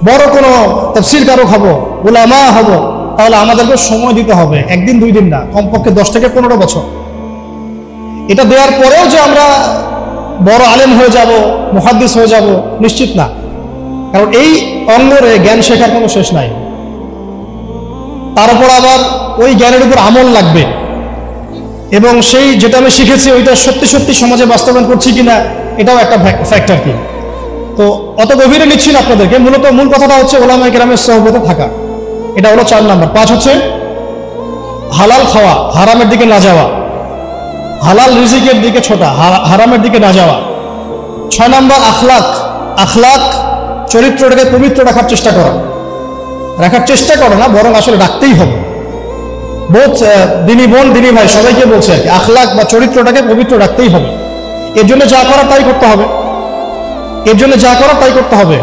বড় কোনো তাফসীর কারক হব, উলামা হব, তাহলে আমাদেরকে সময় দিতে হবে, 1 দিন 2 দিন না, কমপক্ষে 10 থেকে 15 বছর। এটা দেওয়ার পরেও যে আমরা বড় আলেম হয়ে যাব, মুহাদ্দিস হয়ে যাব, নিশ্চিত না। কারণ এই অঙ্গরে জ্ঞান শেখার কোনো শেষ নাই। তার উপর আবার ওই জ্ঞানের উপর আমল লাগবে, এবং সেই যেটা আমি শিখেছি ওইটা সত্যি সত্যি সমাজে বাস্তবায়ন করছি কিনা, এটাও একটা ফ্যাক্টর। কি তো অত গভীরে নিচ্ছি না আপনাদেরকে। মূল কথাটা হচ্ছে উলামায়ে কেরামের সোহবতে থাকা। এটা হলো 4 নম্বর। 5 হচ্ছে হালাল খাওয়া, হারামের দিকে না যাওয়া, হালাল রিজিকের দিকে ছোটা, হারামের দিকে না যাওয়া। 6 নম্বর আখলাক, চরিত্রটাকে পবিত্র রাখার চেষ্টা করা। না, বরং আসলে রাখতেই হবে। বোধ দিনী বোন, দিনী ভাই সবাইকে বলছে আর কি, আখলাক বা চরিত্রটাকে পবিত্র রাখতেই হবে। এর জন্য যা করা তাই করতে হবে।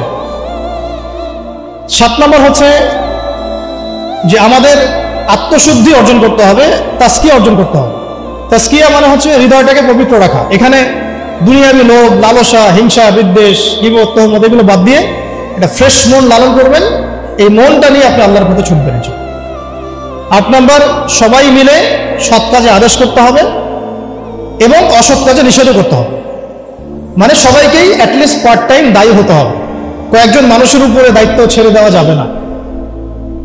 7 নম্বর হচ্ছে যে আমাদের আত্মশুদ্ধি অর্জন করতে হবে, তাজকিয়া অর্জন করতে হবে। তাজকিয়া মানে হচ্ছে হৃদয়টাকে পবিত্র রাখা। এখানে দুনিয়াবি লোভ, লালসা, হিংসা, বিদ্বেষ, গীবত, তহমত এগুলো বাদ দিয়ে একটা ফ্রেশ মন লালন করবেন। এই মনটা নিয়ে আপনি আল্লাহর পথে ছুটবেন। 8 নম্বর, সবাই মিলে সৎ কাজে আদেশ করতে হবে এবং অসৎ কাজে নিষেধ করতে হবে। মানে সবাইকেই অ্যাটলিস্ট পার্ট টাইম দায়ী হতে হবে। কয়েকজন মানুষের উপরে দায়িত্ব ছেড়ে দেওয়া যাবে না।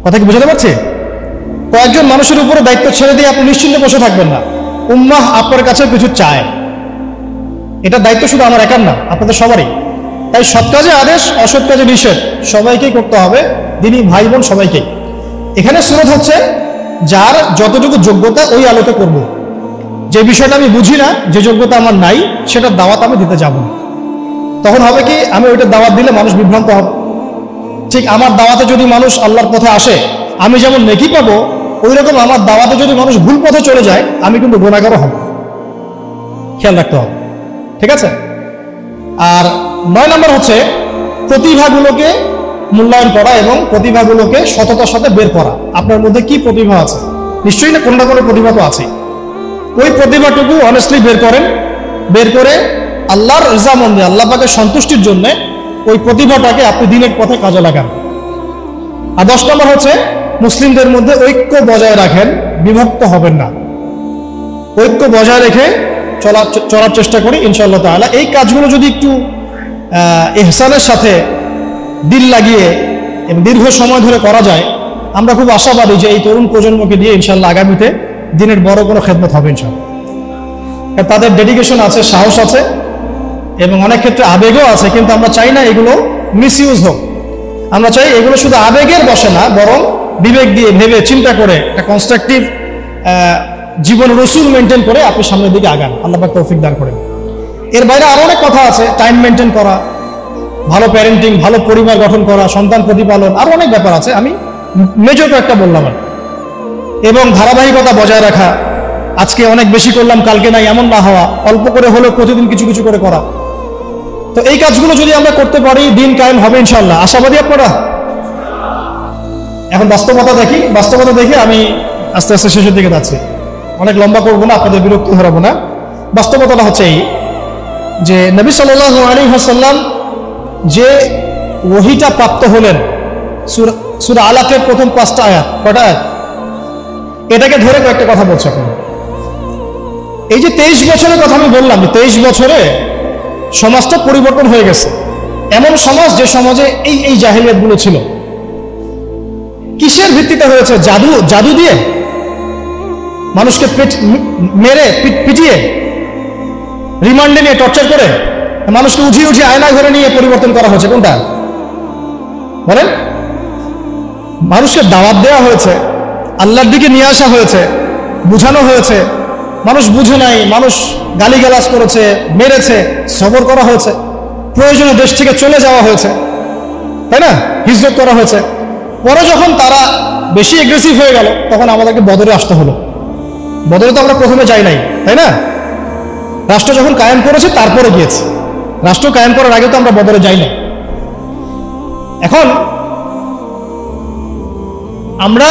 কথা কি বুঝতে পারছি? কয়েকজন মানুষের উপরে দায়িত্ব ছেড়ে দিয়ে আপনি নিশ্চিন্তে বসে থাকবেন না। উম্মাহ আপনার কাছে কিছু চায়, এটা দায়িত্ব শুধু আমার একার না, আপনাদের সবারই। তাই সৎ কাজে আদেশ, অসৎ কাজে নিষেধ সবাইকেই করতে হবে, দিনী ভাই বোন সবাইকেই। এখানে সুরত হচ্ছে যার যতটুকু যোগ্যতা ওই আলোকে করব। যে বিষয়টা আমি বুঝি না, যে যোগ্যতা আমার নাই, সেটার দাওয়াত আমি দিতে যাব না। তখন হবে কি, আমি ওইটার দাওয়াত দিলে মানুষ বিভ্রান্ত হবে। ঠিক আমার দাওয়াতে যদি মানুষ আল্লাহর পথে আসে, আমি যেমন নেকি পাবো, ওই রকম আমার দাওয়াতে যদি মানুষ ভুল পথে চলে যায়, আমি কিন্তু গুনাহগারও হব। খেয়াল রাখতে হবে, ঠিক আছে? আর 9 নম্বর হচ্ছে প্রতিভাগুলোকে মূল্যায়ন করা এবং প্রতিভাগুলোকে সততার সাথে বের করা। আপনার মধ্যে কি প্রতিভা আছে, নিশ্চয়ই না কোনো না কোনো প্রতিভা তো আছে। ওই প্রতিভাটুকু অনেস্টলি বের করেন, বের করে আল্লাহর রিজামন্দে, আল্লাহ পাকের সন্তুষ্টির জন্য ওই প্রতিভাটাকে আপনি দিনের পথে কাজে লাগান। আর 10 নম্বর হচ্ছে মুসলিমদের মধ্যে ঐক্য বজায় রাখেন, বিভক্ত হবেন না। ঐক্য বজায় রেখে চলার চেষ্টা করি ইনশাআল্লাহ তাআলা। এই কাজগুলো যদি একটু ইহসানের সাথে দিল লাগিয়ে এবং দীর্ঘ সময় ধরে করা যায়, আমরা খুব আশাবাদী যে এই তরুণ প্রজন্মকে দিয়ে ইনশাআল্লাহ আগামীতে দিনের বড় কোনো খেদমত হবে ইনশাআল্লাহ। তাদের ডেডিকেশন আছে, সাহস আছে এবং অনেক ক্ষেত্রে আবেগও আছে, কিন্তু আমরা চাই না এগুলো মিসইউজ হোক। আমরা চাই এগুলো শুধু আবেগের বসে না, বরং বিবেক দিয়ে ভেবে চিন্তা করে একটা কনস্ট্রাকটিভ জীবন রসুল মেনটেন করে আপনি সামনের দিকে আগান। আল্লাহ পাক তৌফিক দান করেন। এর বাইরে আরো অনেক কথা আছে, টাইম মেনটেন করা, ভালো প্যারেন্টিং, ভালো পরিবার গঠন করা, সন্তান প্রতিপালন, আরো অনেক ব্যাপার আছে, আমি মেজর কয়েকটা বললাম। এবং ধারাবাহিকতা বজায় রাখা, আজকে অনেক বেশি করলাম কালকে নাই এমন না হওয়া, অল্প করে হলেও প্রতিদিন কিছু কিছু করে করা। তো এই কাজগুলো যদি আমরা করতে পারি দিন কায়েম হবে ইনশাআল্লাহ। আশাবাদী আপনারা? এখন বাস্তবতা দেখি আমি আস্তে আস্তে শেষের দিকে যাচ্ছি, অনেক লম্বা করবো না, আপনাদের বিরক্তি ধরাবো না। বাস্তবতাটা হচ্ছে এই যে নবী সাল্লাল্লাহু আলাইহি ওয়াসাল্লাম যে ওহীটা প্রাপ্ত হলেন, সূরা আলাকের প্রথম 5টা আয়াত, কটা আয়াত, এটাকে ধরে কয়েকটা কথা বলছে আপনারা। এই যে 23 বছরের কথা আমি বললাম, 23 বছরে সমাজটা পরিবর্তন হয়ে গেছে। এমন সমাজ যে সমাজে এই জাহিলিয়াতগুলো ছিল, কিসের ভিত্তিতে হয়েছে? জাদু দিয়ে, মানুষকে মেরে পিটিয়ে, রিমান্ডে নিয়ে টর্চার করে, মানুষকে উঠিয়ে আয়না ঘরে নিয়ে পরিবর্তন করা হয়েছে। কোনটা বলেন? মানুষকে দাওয়াত দেওয়া হয়েছে, আল্লাহর দিকে নিয়ে আসা হয়েছে, বুঝানো হয়েছে, মানুষ বুঝে নাই, মানুষ গালিগালাজ করেছে, মেরেছে, সবর করা হয়েছে, প্রয়োজনে দেশ থেকে চলে যাওয়া হয়েছে, তাই না? হিজরত করা হয়েছে। পরে যখন তারা বেশি এগ্রেসিভ হয়ে গেল, তখন আমাদেরকে বদরে আসতে হলো। বদরে তো আমরা প্রথমে যাই নাই, তাই না? রাষ্ট্র যখন কায়েম করেছে তারপরে গিয়েছে, রাষ্ট্র কায়েম করার আগে তো আমরা বদরে যাই না। এখন আমরা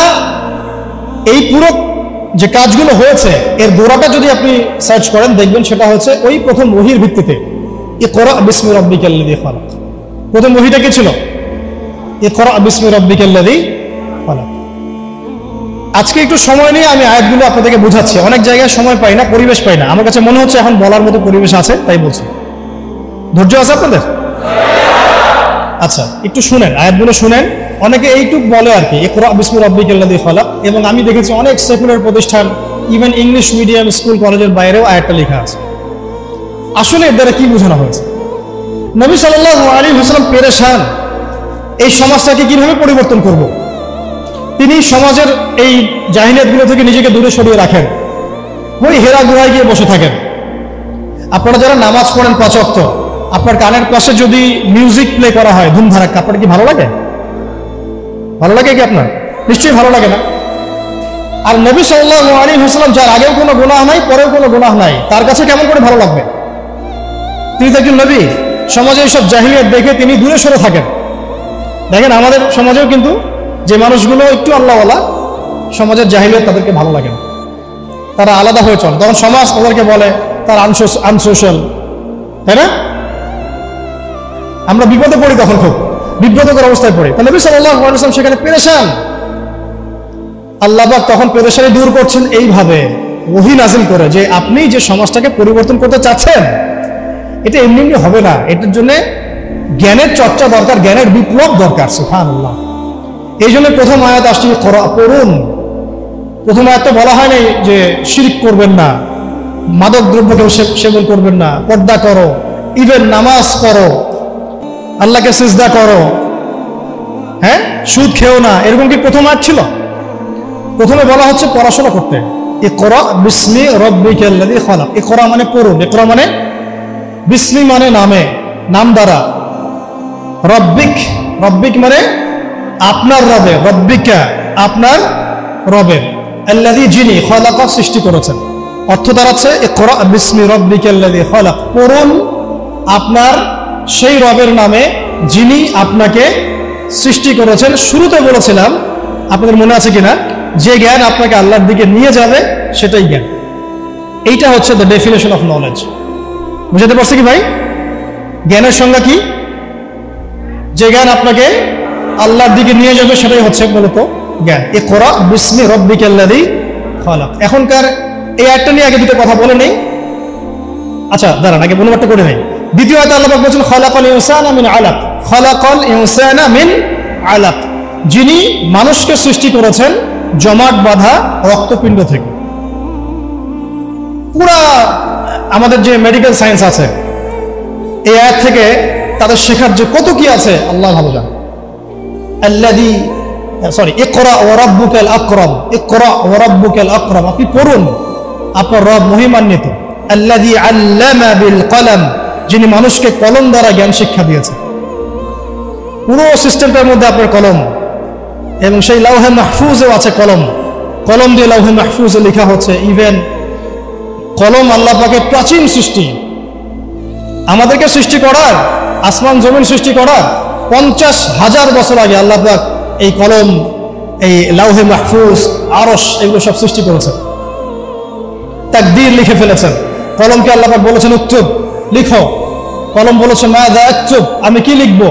এই পুরো যে কাজগুলো হয়েছে এর গোড়াটা যদি আপনি সার্চ করেন, দেখবেন সেটা হচ্ছে ওই প্রথম ওহীর ভিত্তিতে। ইকরা বিসমি রাব্বিকাল্লাযী খালাক, প্রথম ওহীটা কি ছিল? ইকরা বিসমি রাব্বিকাল্লাযী খালাক। আজকে একটু সময় নিয়ে আমি আয়াতগুলো আপনাদেরকে বোঝাচ্ছি। অনেক জায়গায় সময় পাই না, পরিবেশ পাই না। আমার কাছে মনে হচ্ছে এখন বলার মতো পরিবেশ আছে, তাই বলছি। ধৈর্য আছে আপনাদের? আচ্ছা, একটু শুনেন, আয়াতগুলো শুনেন। অনেকে এইটুক বলে আর কি, ইকরা বিসমি রাব্বিকাল্লাযী খালাক, এবং আমি দেখেছি অনেক সেকুলার প্রতিষ্ঠান, ইভেন ইংলিশ মিডিয়াম স্কুল কলেজের বাইরেও আয়াতটা লেখা আছে। আসলে এর দ্বারা কি বোঝানো হয়েছে? নবী সাল্লাল্লাহু আলাইহি ওয়াসাল্লাম পেরেশান, এই সমাজটাকে কিভাবে পরিবর্তন করব। তিনি সমাজের এই জাহিলিয়াতগুলো থেকে নিজেকে দূরে সরিয়ে রাখেন, ওই হেরা গুহায় গিয়ে বসে থাকেন। আপনারা যারা নামাজ পড়েন 5 ওয়াক্ত, আপনার কানের পাশে যদি মিউজিক প্লে করা হয় ধুমধারাক্কা, আপনার কি ভালো লাগে? ভালো লাগে কি আপনার? নিশ্চয়ই ভালো লাগে না। আর নবী সাল্লাল্লাহু আলাইহি ওয়াসাল্লাম, যার আগেও কোনো গুনাহ নাই, পরেও কোনো গুনাহ নাই, তার কাছে কেমন করে ভালো লাগবে? তিনি তো একজন নবী। সমাজে এইসব জাহিলিয়াত দেখে তিনি দূরে সরে থাকেন। দেখেন আমাদের সমাজেও কিন্তু যে মানুষগুলো একটু আল্লাহওয়ালা, সমাজের জাহিলিয়াত তাদেরকে ভালো লাগে না, তারা আলাদা হয়ে চলে। তখন সমাজ তাদেরকে বলে তার আনসোশ্যাল, তাই না? আমরা বিপদে পড়ি, তখন খুব বিব্রতকর অবস্থায় পড়ি। তাহলে নবী সাল্লাল্লাহু আলাইহি ওয়াসাল্লাম সেখানে পেরেশান। আল্লাহ পাক তখন পেরেশানি দূর করছেন এইভাবে, ওহী নাযিল করে, যে আপনি যে সমাজটাকে পরিবর্তন করতে চাচ্ছেন, এটা এমনি এমনি হবে না। এটার জন্য জ্ঞানের চর্চা দরকার, জ্ঞানের বিপ্লব দরকার। সুবহানাল্লাহ। এই জন্য প্রথম আয়াত আসছে পড়ুন। প্রথম আয়াত তো বলা হয় নাই যে শিরক করবেন না, মাদক দ্রব্য কেউ সেবন করবেন না, পর্দা করো, ইভেন নামাজ পড়ো, আল্লাহকে সিজদা করো, হ্যাঁ, সুদ খেও না, এরকম কি প্রথম আয়াত ছিল? প্রথমে বলা হচ্ছে পড়াশোনা করতে। ইকরা বিসমি রাব্বিকাল্লাযী খালাক। ইকরা মানে পড়ুন, ইকরা মানে বিসমি মানে নামে, নাম দ্বারা, রব্বিক মানে আপনার রবে, রব্বিকা আপনার রবের, আল্লাযী যিনি, খালাক সৃষ্টি করেছেন। অর্থ দাঁড়াচ্ছে ইকরা বিসমি রাব্বিকাল্লাযী খালাক, পড়ুন আপনার সেই রবের নামে যিনি আপনাকে সৃষ্টি করেছেন। শুরুতে বলেছিলাম, আপনাদের মনে আছে কিনা, যে জ্ঞান আপনাকে আল্লাহর দিকে নিয়ে যাবে সেটাই জ্ঞান। এইটা হচ্ছে দ্য ডেফিনেশন অফ নলেজ। বুঝাতে পারছি কি ভাই? জ্ঞানের সংজ্ঞা কি? যে জ্ঞান আপনাকে আল্লাহর দিকে নিয়ে যাবে সেটাই হচ্ছে মূলত জ্ঞান। ইকরা বিসমি রাব্বিকাল্লাযী খালাক। এখনকার এই আয়াতটা নিয়ে আগে দুটো কথা বলে নেই। আচ্ছা দাঁড়ান, আগে অনুবাদটা করে নেই। দ্বিতীয় আয়াতে আল্লাহ পাক বলেছেন খালাকাল ইনসানা মিন আলাক। খালাকাল ইনসানা মিন আলাক, যিনি মানুষকে সৃষ্টি করেছেন জমাট বাঁধা রক্তপিণ্ড থেকে। পুরা আমাদের যে মেডিকেল সায়েন্স আছে, এই আয়াত থেকে তাদের শেখার যে কত কি আছে আল্লাহ ভালো জানেন। আল্লাযী ইকরা ওয়া রাব্বুকাল আকরাম। ইকরা ওয়া রাব্বুকাল আকরাম, আপনি পড়ুন, আপনার রব মহিমান্বিত। আল্লাযী আল্লামা বিল কলম, যিনি মানুষকে কলম দ্বারা জ্ঞান শিক্ষা দিয়েছেন। পুরো সিস্টেমটার মধ্যে আপনার কলম, এবং সেই লাউহে মাহফুজেও আছে কলম। কলম দিয়ে লাউহে মাহফুজে লেখা হচ্ছে। ইভেন কলম আল্লাহ পাকের প্রাচীন সৃষ্টি। আমাদেরকে সৃষ্টি করার, আসমান জমিন সৃষ্টি করার 50,000 বছর আগে আল্লাহ পাক এই কলম, এই লাউহে মাহফুজ, আরশ, এগুলো সব সৃষ্টি করেছেন। তাকদীর লিখে ফেলেছেন। কলমকে আল্লাহ পাক বলেছেন উক্তুব, লিখো। কলম বলেছে মাযা আকতুব, আমি কি লিখবো?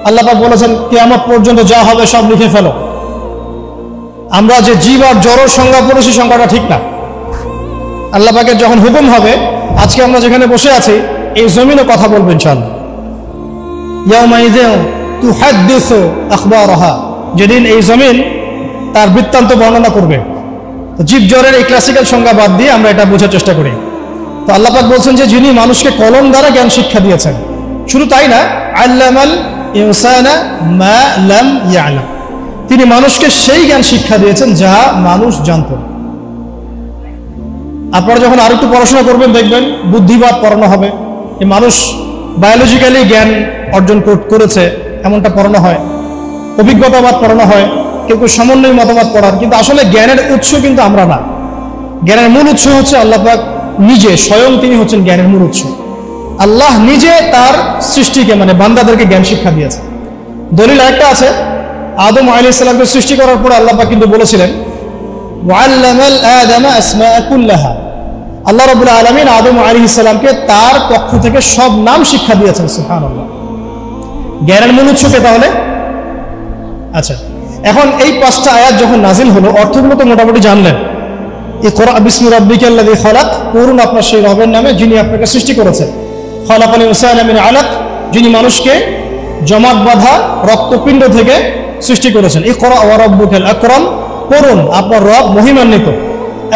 আল্লাহ পাক বলেছেন কিয়ামত পর্যন্ত যা হবে সব লিখে ফেলো। আমরা যে জীব আর জড়র সংজ্ঞা পড়েছি, সংজ্ঞাটা ঠিক না। আল্লাহ পাকের যখন হুকুম হবে, আজকে আমরা যেখানে বসে আছি এই জমিনও কথা বলবে ইনশাআল্লাহ। ইয়াউমাইযিন তুহাদ্দিসু আখবারাহা, যেদিন এই জমিন তার বৃত্তান্ত বর্ণনা করবে। তো জীব জড়ের এই ক্লাসিক্যাল সংজ্ঞা বাদ দিয়ে আমরা এটা বোঝার চেষ্টা করি। তো আল্লাহ পাক বলছেন যে যিনি মানুষকে কলম দ্বারা জ্ঞান শিক্ষা দিয়েছেন। শুধু তাই না, আল্লামাল ইনসানা মা লাম ইয়ালাম, তিনি মানুষকে সেই জ্ঞান শিক্ষা দিয়েছেন যা মানুষ জানত না। আপনারা যখন আর একটু পড়াশোনা করবেন দেখবেন বুদ্ধিবাদ পড়ানো হবে। এই মানুষ বায়োলজিক্যালি জ্ঞান অর্জন করেছে এমনটা পড়ানো হয়। অভিজ্ঞতাবাদ পড়ানো হয়, কেউ কেউ সমন্বয় মতবাদ পড়ান। কিন্তু আসলে জ্ঞানের উৎস কিন্তু আমরা না। জ্ঞানের মূল উৎস হচ্ছে আল্লাহ পাক নিজে, স্বয়ং তিনি হচ্ছেন জ্ঞানের মূল উৎস। আল্লাহ নিজে তার সৃষ্টিকে, মানে বান্দাদেরকে জ্ঞান শিক্ষা দিয়েছে। দলিল একটা আছে, আদম আলাইহিস সালামকে সৃষ্টি করার পর আল্লাহ পাক কিন্তু বলেছিলেন ওয়াল্লামাল আদামা আসমাআ কুল্লাহা। আল্লাহ রাব্বুল আলামিন আদম আলাইহিস সালামকে তার পক্ষ থেকে সব নাম শিক্ষা দিয়েছেন। সুবহানাল্লাহ। জ্ঞানের মূল উৎস কে তাহলে? আচ্ছা, এখন এই 5টা আয়াত যখন নাজিল হলো, অর্থগুলো তো মোটামুটি জানলেন। ইকরা বিসমি রাব্বিকাল্লাযী খালাক, পড়ুন আপনার সেই রবের নামে যিনি আপনাকে সৃষ্টি করেছেন। খালাকাল ইনসানা মিন আলাক, যিনি মানুষকে জমাট বাঁধা রক্তপিণ্ড থেকে সৃষ্টি করেছেন। ইকরা ওয়া রাব্বুকাল আকরাম, পড়ুন আপনার রব মহিমান্বিত।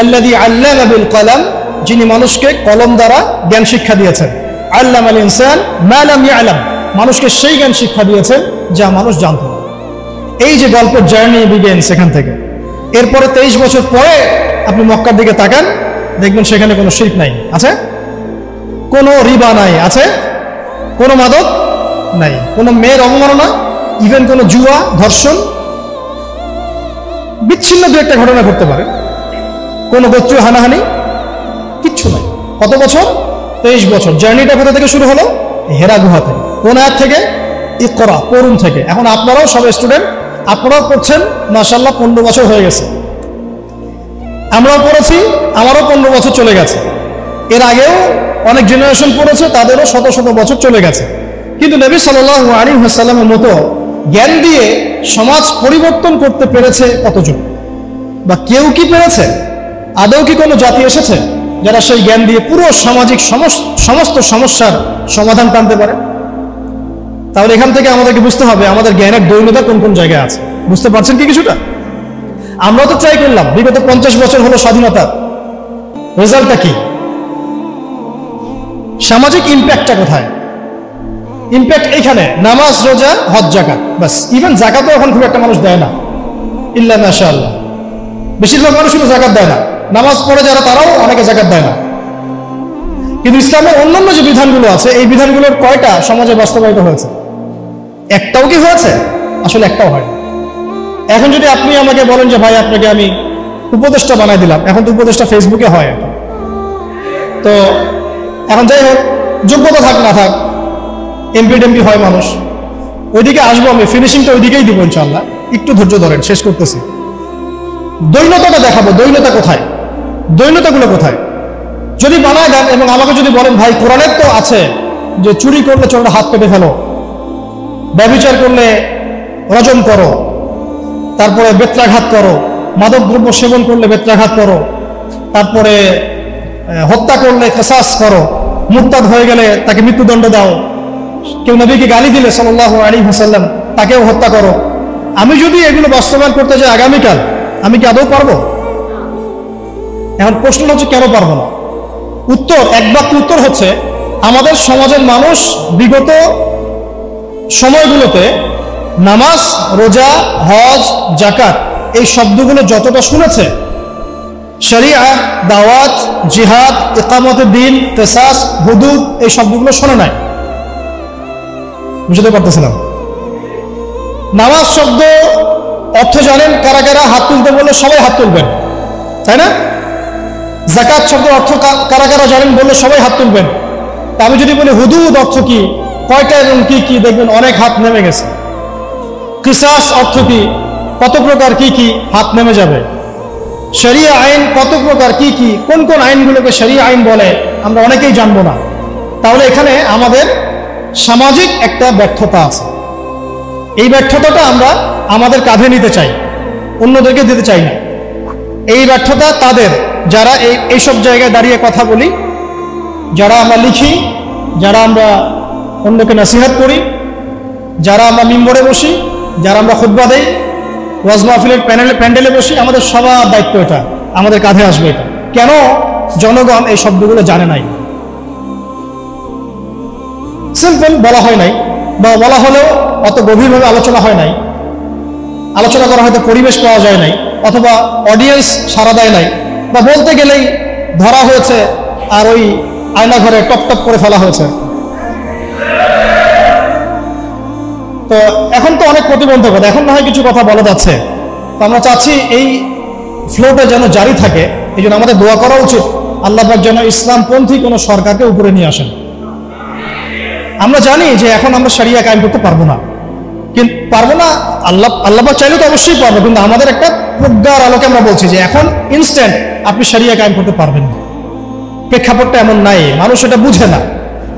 আল্লাযী আল্লামা বিল কলম, যিনি মানুষকে কলম দ্বারা জ্ঞান শিক্ষা দিয়েছেন। আল্লামাল ইনসান মা লাম ইয়ালাম, মানুষকে সেই জ্ঞান শিক্ষা দিয়েছেন যা মানুষ জানত না। এই যে গল্পের জার্নি বিগেন সেখান থেকে। এরপরে 23 বছর পরে আপনি মক্কার দিকে তাকান, দেখবেন সেখানে কোনো শিরক নাই, আছে? কোনো রিবা নাই, আছে? কোনো মাদক নাই, কোনো মেয়ের অবমাননা, ইভেন কোনো জুয়া, ধর্ষণ, বিচ্ছিন্ন দু একটা ঘটনা ঘটতে পারে। কোনো গোত্রীয় হানাহানি, কিচ্ছু নাই। কত বছর? 23 বছর। জার্নিটা কোথা থেকে শুরু হলো? হেরা গুহা থেকে। কোন আয়াত থেকে? ইকরা, পড়ুন থেকে। এখন আপনারাও সব স্টুডেন্ট, আপনারাও পড়ছেন, মাশাআল্লাহ 15 বছর হয়ে গেছে। আমরাও পড়েছি, আমারও 15 বছর চলে গেছে। এর আগেও অনেক জেনারেশন পড়েছে, তাদেরও শত শত বছর চলে গেছে। কিন্তু নবী সাল্লাল্লাহু আলাইহি ওয়াসাল্লামের মতো জ্ঞান দিয়ে সমাজ পরিবর্তন করতে পেরেছে কতজন? বা কেউ কি পেরেছে? আদৌ কি কোনো জাতি এসেছে যারা সেই জ্ঞান দিয়ে পুরো সামাজিক সমস্ত সমস্যার সমাধান টানতে পারে? তাহলে এখান থেকে আমাদেরকে বুঝতে হবে আমাদের জ্ঞানের দৈন্যতা কোন কোন জায়গায় আছে। বুঝতে পারছেন কি কিছুটা? আমরা তো ট্রাই করলাম, বিগত 50 বছর হলো স্বাধীনতা, রেজাল্টটা কি? সামাজিক ইম্প্যাক্টটা কোথায়? ইম্প্যাক্ট এইখানে, নামাজ, রোজা, হজ, যাকাত, বাস। ইভেন যাকাতও এখন খুব একটা মানুষ দেয় না, ইল্লা মাশাআল্লাহ। বেশিরভাগ মানুষ শুধু যাকাত দেয় না, নামাজ পড়ে যারা তারাও অনেকে যাকাত দেয় না। কিন্তু ইসলামের অন্যান্য যে বিধানগুলো আছে, এই বিধানগুলোর কয়টা সমাজে বাস্তবায়িত হয়েছে? একটাও কি হয়েছে? আসলে একটাও হয়। এখন যদি আপনি আমাকে বলেন যে ভাই আপনাকে আমি উপদেষ্টা বানাই দিলাম, এখন তো উপদেষ্টা ফেসবুকে হয়। তো এখন যাই হোক, যোগ্যতা থাক না থাক, এমপি টেমপি হয় মানুষ, ওইদিকে আসবো, আমি ফিনিশিংটা ওইদিকেই দিব ইনশাআল্লাহ। একটু ধৈর্য ধরেন, শেষ করতেছি। দৈন্যতাটা দেখাবো, দৈন্যতা কোথায়, দৈন্যতাগুলো কোথায়। যদি বানায় দেন এবং আমাকে যদি বলেন ভাই কোরআনের তো আছে যে চুরি করলে চোরের হাত কেটে ফেলো, ব্যভিচার করলে রজম করো, তারপরে বেত্রাঘাত করো, মাদক দ্রব্য সেবন করলে বেত্রাঘাত করো, তারপরে হত্যা করলে কিসাস করো, মুরতাদ হয়ে গেলে তাকে মৃত্যুদণ্ড দাও, কেউ নবীকে গালি দিলে সাল্লাল্লাহু আলাইহি ওয়াসাল্লাম তাকেও হত্যা করো। আমি যদি এগুলো বাস্তবায়ন করতে যাই আগামীকাল, আমি কি আদৌ পারবো? এখন প্রশ্ন হচ্ছে কেন পারবো না? উত্তর, এক বাক্য উত্তর হচ্ছে আমাদের সমাজের মানুষ বিগত সময়গুলোতে নামাজ, রোজা, হজ, যাকাত এই শব্দগুলো যতটা শুনেছে, শরিয়া, দাওয়াত, জিহাদ, ইকামতের দিন, কিসাস, হুদুদ এই শব্দগুলো শোনে নাই। বুঝতে পারতেছিলাম? নামাজ শব্দ অর্থ জানেন কারা কারা? হাত তুলতে বললে সবাই হাত তুলবেন, তাই না? যাকাত শব্দ অর্থ কারা কারা জানেন বললে সবাই হাত তুলবেন। তা আমি যদি বলি হুদুদ অর্থ কি, কয়টা এবং কি কি, দেখবেন অনেক হাত নেমে গেছে। কিসাস অর্থ কি, কত প্রকার কি কি, হাত নেমে যাবে। শরিয়া আইন কত প্রকার কি কি, কোন কোন আইনগুলোকে শরিয়া আইন বলে আমরা অনেকেই জানবো না। তাহলে এখানে আমাদের সামাজিক একটা ব্যর্থতা আছে। এই ব্যর্থতাটা আমরা আমাদের কাঁধে নিতে চাই, অন্যদেরকে দিতে চাই না। এই ব্যর্থতা তাদের যারা এইসব জায়গায় দাঁড়িয়ে কথা বলি, যারা আমরা লিখি, যারা আমরা অন্যকে নসিহত করি, যারা আমরা মিম্বরে বসি, যারা আমরা খুতবা দেই, ওয়াজ মাহফিলের প্যান্ডেলে বসি, আমাদের সবার দায়িত্ব এটা, আমাদের কাঁধে আসবে এটা। কেন জনগণ এই শব্দগুলো জানে নাই? সিম্পল, বলা হয় নাই, বা বলা হলেও অত গভীরভাবে আলোচনা হয় নাই, আলোচনা করা হয়তো পরিবেশ পাওয়া যায় নাই, অথবা অডিয়েন্স সাড়া দেয় নাই, বা বলতে গেলেই ধরা হয়েছে আর ওই আয়না ঘরে টপ টপ করে ফেলা হয়েছে। তো এখন তো অনেক প্রতিবন্ধকতা, এখন না হয় কিছু কথা বলা যাচ্ছে। তো আমরা চাচ্ছি এই ফ্লোটা যেন জারি থাকে। এই জন্য আমাদের দোয়া করা উচিত আল্লাহ পাক যেন ইসলামপন্থী কোনো সরকারকে উপরে নিয়ে আসেন। আমরা জানি যে এখন আমরা শরিয়া কায়েম করতে পারবো না, কিন্তু পারবো না, আল্লাহ পাক চাইলে তো অবশ্যই পারবো, কিন্তু আমাদের একটা প্রজ্ঞার আলোকে আমরা বলছি যে এখন ইনস্ট্যান্ট আপনি শরিয়া কায়েম করতে পারবেন না। প্রেক্ষাপটটা এমন নাই, মানুষ এটা বুঝে না,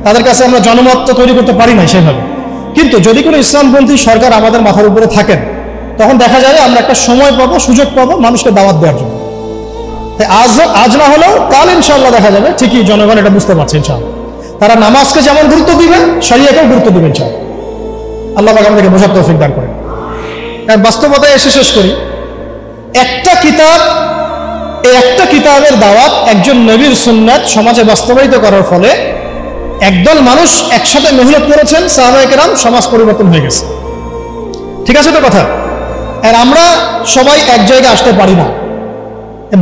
তাদের কাছে আমরা জনমত তৈরি করতে পারি না সেভাবে। কিন্তু যদি কোনো ইসলামপন্থী সরকার আমাদের মাথার উপরে থাকেন, তখন দেখা যায় আমরা একটা সময় পাবো, সুযোগ পাবো মানুষকে দাওয়াত দেওয়ার জন্য। আজ না হলেও কাল ইনশাআল্লাহ দেখা যাবে ঠিকই জনগণ এটা বুঝতে পারছে ইনশাআল্লাহ। তারা নামাজকে যেমন গুরুত্ব দিবে, শরিয়াকেও গুরুত্ব দিবেন ইনশাআল্লাহ। আল্লাহ পাক আমাদেরকে বোঝার তৌফিক দান করেন। বাস্তবতায় এসে শেষ করি। একটা কিতাব, এই একটা কিতাবের দাওয়াত একজন নবীর সুন্নাত সমাজে বাস্তবায়িত করার ফলে একদল মানুষ একসাথে মেহনত করেছেন, সাহাবায়ে কেরাম, সমাজ পরিবর্তন হয়ে গেছে। ঠিক আছে তো কথা? আর আমরা সবাই এক জায়গায় আসতে পারি না,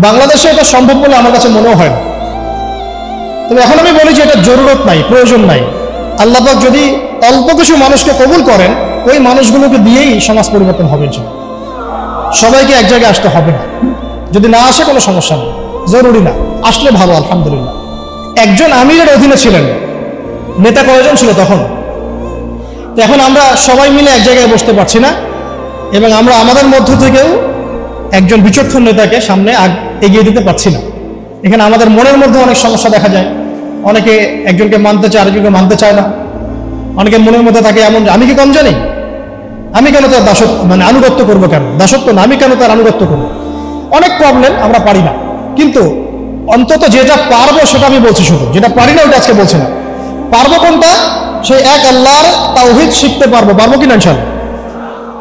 বাংলাদেশে এটা সম্ভব বলে আমার কাছে মনেও হয় না। তবে এখন আমি বলি যে এটা জরুরত নাই, প্রয়োজন নাই। আল্লাহ পাক যদি অল্প কিছু মানুষকে কবুল করেন, ওই মানুষগুলোকে দিয়েই সমাজ পরিবর্তন হবে। সবাইকে এক জায়গায় আসতে হবে না, যদি না আসে কোনো সমস্যা নেই, জরুরি না, আসলে ভালো, আলহামদুলিল্লাহ। একজন আমিরের অধীনে ছিলেন, নেতা কয়জন ছিল তখন? তো এখন আমরা সবাই মিলে এক জায়গায় বসতে পারছি না, এবং আমরা আমাদের মধ্য থেকেও একজন বিচক্ষণ নেতাকে সামনে এগিয়ে দিতে পারছি না। এখানে আমাদের মনের মধ্যে অনেক সমস্যা দেখা যায়। অনেকে একজনকে মানতে চায়, আরেকজনকে মানতে চায় না। অনেকের মনের মধ্যে থাকে এমন, আমি কি কম জানি, আমি কেন তার আনুগত্য করবো, কেন দাসত্ব না, আমি কেন তার আনুগত্য করবো। অনেক প্রবলেম, আমরা পারি না। কিন্তু অন্তত যেটা পারবো সেটা আমি বলছি, শুধু যেটা পারি না ওটা আজকে বলছি না। পারবো কোনটা? সেই এক আল্লাহর তাওহীদ শিখতে পারবো, পারবো কিনা ইনশাআল্লাহ।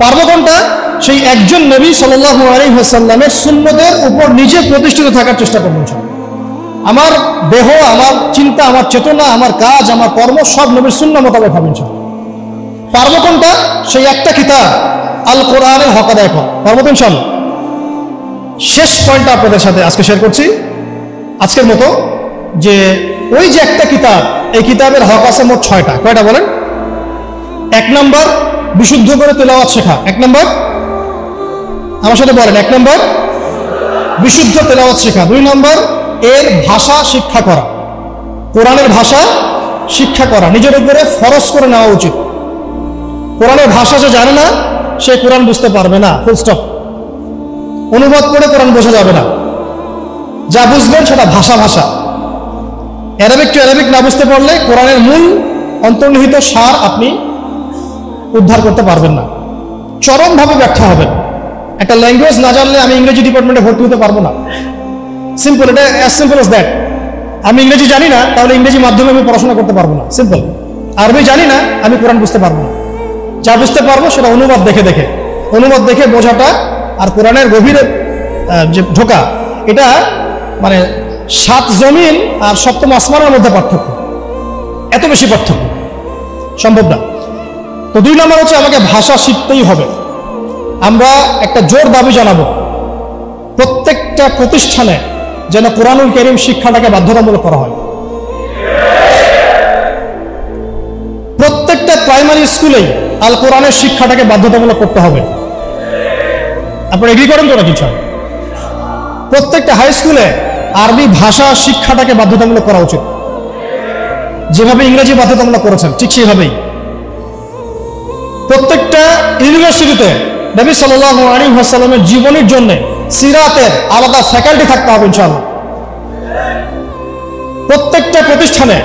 পারবো কোনটা? সেই একজন নবী সাল্লাল্লাহু আলাইহি ওয়াসাল্লামের সুন্নতের উপর নিজে প্রতিষ্ঠিত থাকার চেষ্টা করবো ইনশাআল্লাহ। আমার দেহ, আমার চিন্তা, আমার চেতনা, আমার কাজ, আমার কর্ম সব নবীর সুন্নাহ মোতাবেক হবে ইনশাআল্লাহ। পারবো কোনটা? সেই একটা কিতাব আল কোরআনের হক আদায় করা, পারবো তো ইনশাআল্লাহ। শেষ পয়েন্টটা আপনাদের সাথে আজকে শেয়ার করছি আজকের মতো, যে ওই যে একটা কিতাব, এই কিতাবের হক আছে মোট 6টা। কয়টা বলেন? 1 নম্বর বিশুদ্ধ করে তেলাওয়াত শেখা। 1 নম্বর, আমার সাথে বলেন, 1 নম্বর বিশুদ্ধ তেলাওয়াত শেখা। 2 নম্বর এর ভাষা শিক্ষা করা, কোরআনের ভাষা শিক্ষা করা, নিজের উপরে ফরজ করে নেওয়া উচিত। কোরআনের ভাষা যে জানে না সে কোরআন বুঝতে পারবে না, ফুল স্টপ। অনুবাদ করে কোরআন বোঝা যাবে না, যা বুঝবেন সেটা ভাষা ভাষা। অ্যারাবিক টু অ্যারাবিক না বুঝতে পারলে কোরআনের মূল অন্তর্নিহিত সার আপনি উদ্ধার করতে পারবেন না, চরমভাবে ব্যর্থ হবেন। একটা ল্যাঙ্গুয়েজ না জানলে আমি ইংরেজি ডিপার্টমেন্টে ভর্তি হতে পারবো না, সিম্পল, এটা অ্যাজ সিম্পল অ্যাজ দ্যাট। আমি ইংরেজি জানি না, তাহলে ইংরেজি মাধ্যমে আমি পড়াশোনা করতে পারবো না, সিম্পল। আরবি জানি না, আমি কোরআন বুঝতে পারবো না। যা বুঝতে পারবো সেটা অনুবাদ দেখে দেখে, অনুবাদ দেখে বোঝাটা আর কোরআনের গভীরে যে ঢোকা, এটা মানে 7 জমিন আর 7ম আসমানের মধ্যে পার্থক্য, এত বেশি পার্থক্য সম্ভব না। তো 2 নম্বর হচ্ছে আমাকে ভাষা শিখতেই হবে। আমরা একটা জোর দাবি জানাবো, প্রত্যেকটা প্রতিষ্ঠানে যেন কোরআনুল কারীম শিক্ষাটাকে বাধ্যতামূলক করা হয়। প্রত্যেকটা প্রাইমারি স্কুলেই আল কোরআনের শিক্ষাটাকে বাধ্যতামূলক করতে হবে। আপনারা এগ্রি করেন তো না কিছু? প্রত্যেকটা হাই স্কুলে আরবি ভাষা শিক্ষাটাকে বাধ্যতামূলক করা উচিত, যেভাবে ইংরেজি বাধ্যতামূলক করেছেন ঠিক সেভাবেই। প্রত্যেকটা ইউনিভার্সিটিতে নবী সাল্লাল্লাহু আলাইহি ওয়াসাল্লামের জীবনের জন্য সিরাতের আলাদা ফ্যাকাল্টি থাকতে হবে ইনশাআল্লাহ। প্রত্যেকটা প্রতিষ্ঠানে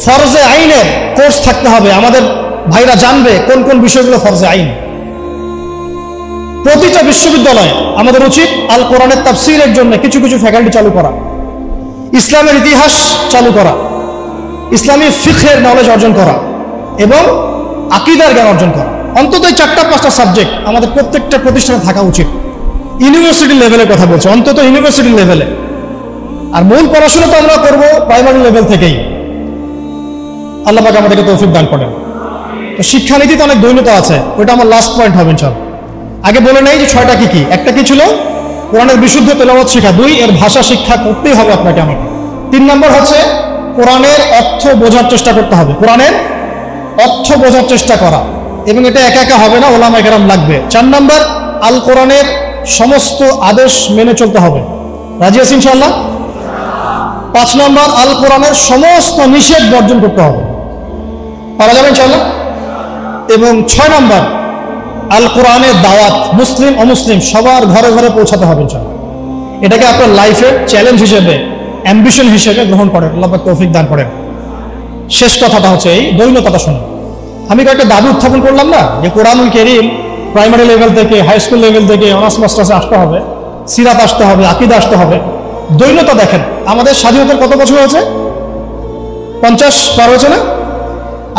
ফরজে আইনের কোর্স থাকতে হবে, আমাদের ভাইরা জানবে কোন কোন বিষয়গুলো ফরজে আইন। প্রতিটা বিশ্ববিদ্যালয়ে আমাদের উচিত আল কোরআনের তাফসীরের জন্য কিছু কিছু ফ্যাকাল্টি চালু করা, ইসলামের ইতিহাস চালু করা, ইসলামী ফিকহের নলেজ অর্জন করা এবং আকীদার জ্ঞান অর্জন করা। অন্তত এই 4-5টা সাবজেক্ট আমাদের প্রত্যেকটা প্রতিষ্ঠানে থাকা উচিত। ইউনিভার্সিটি লেভেলের কথা বলছি, অন্তত ইউনিভার্সিটি লেভেলে। আর মূল পড়াশোনা তো আমরা করবো প্রাইমারি লেভেল থেকেই। আল্লাহ পাক আমাদেরকে তৌফিক দান করেন। তো শিক্ষানীতিতে অনেক দৈন্যতা আছে, ওইটা আমার লাস্ট পয়েন্ট হবে ইনশাআল্লাহ। আগে বলে নেই যে 6টা কি কি। একটা কি ছিল? কোরআনের বিশুদ্ধ তেলাওয়াত শেখা। 2, এর ভাষা শিক্ষা করতেই হবে আপনাকে আমাকে। 3 নম্বর হচ্ছে কোরআনের অর্থ বোঝার চেষ্টা করতে হবে, কোরআনের অর্থ বোঝার চেষ্টা করা, এবং এটা একা একা হবে না, ওলামায়ে কেরাম লাগবে। 4 নম্বর আল কোরআনের সমস্ত আদেশ মেনে চলতে হবে। রাজি আছি ইনশাআল্লাহ? 5 নম্বর আল কোরআনের সমস্ত নিষেধ বর্জন করতে হবে। পারা যাবে ইনশাআল্লাহ? এবং 6 নম্বর আল কোরআনের দাওয়াত মুসলিম অমুসলিম সবার ঘরে ঘরে পৌঁছাতে হবে ইনশাআল্লাহ। এটাকে আপনার লাইফের চ্যালেঞ্জ হিসেবে, অ্যাম্বিশন হিসেবে গ্রহণ করেন। আল্লাহ পাক তৌফিক দান করেন। শেষ কথাটা হচ্ছে এই দৈন্যতাটা শুনুন। আমি কয়েকটা দাবি উত্থাপন করলাম না, যে কোরআনুল কারীম প্রাইমারি লেভেল থেকে, হাই স্কুল লেভেল থেকে অনার্স মাস্টার্সে আসতে হবে, সিরাত আসতে হবে, আকীদা আসতে হবে। দৈন্যতা দেখেন, আমাদের স্বাধীনতার কত বছর হয়েছে? 50 পার হয়েছে না?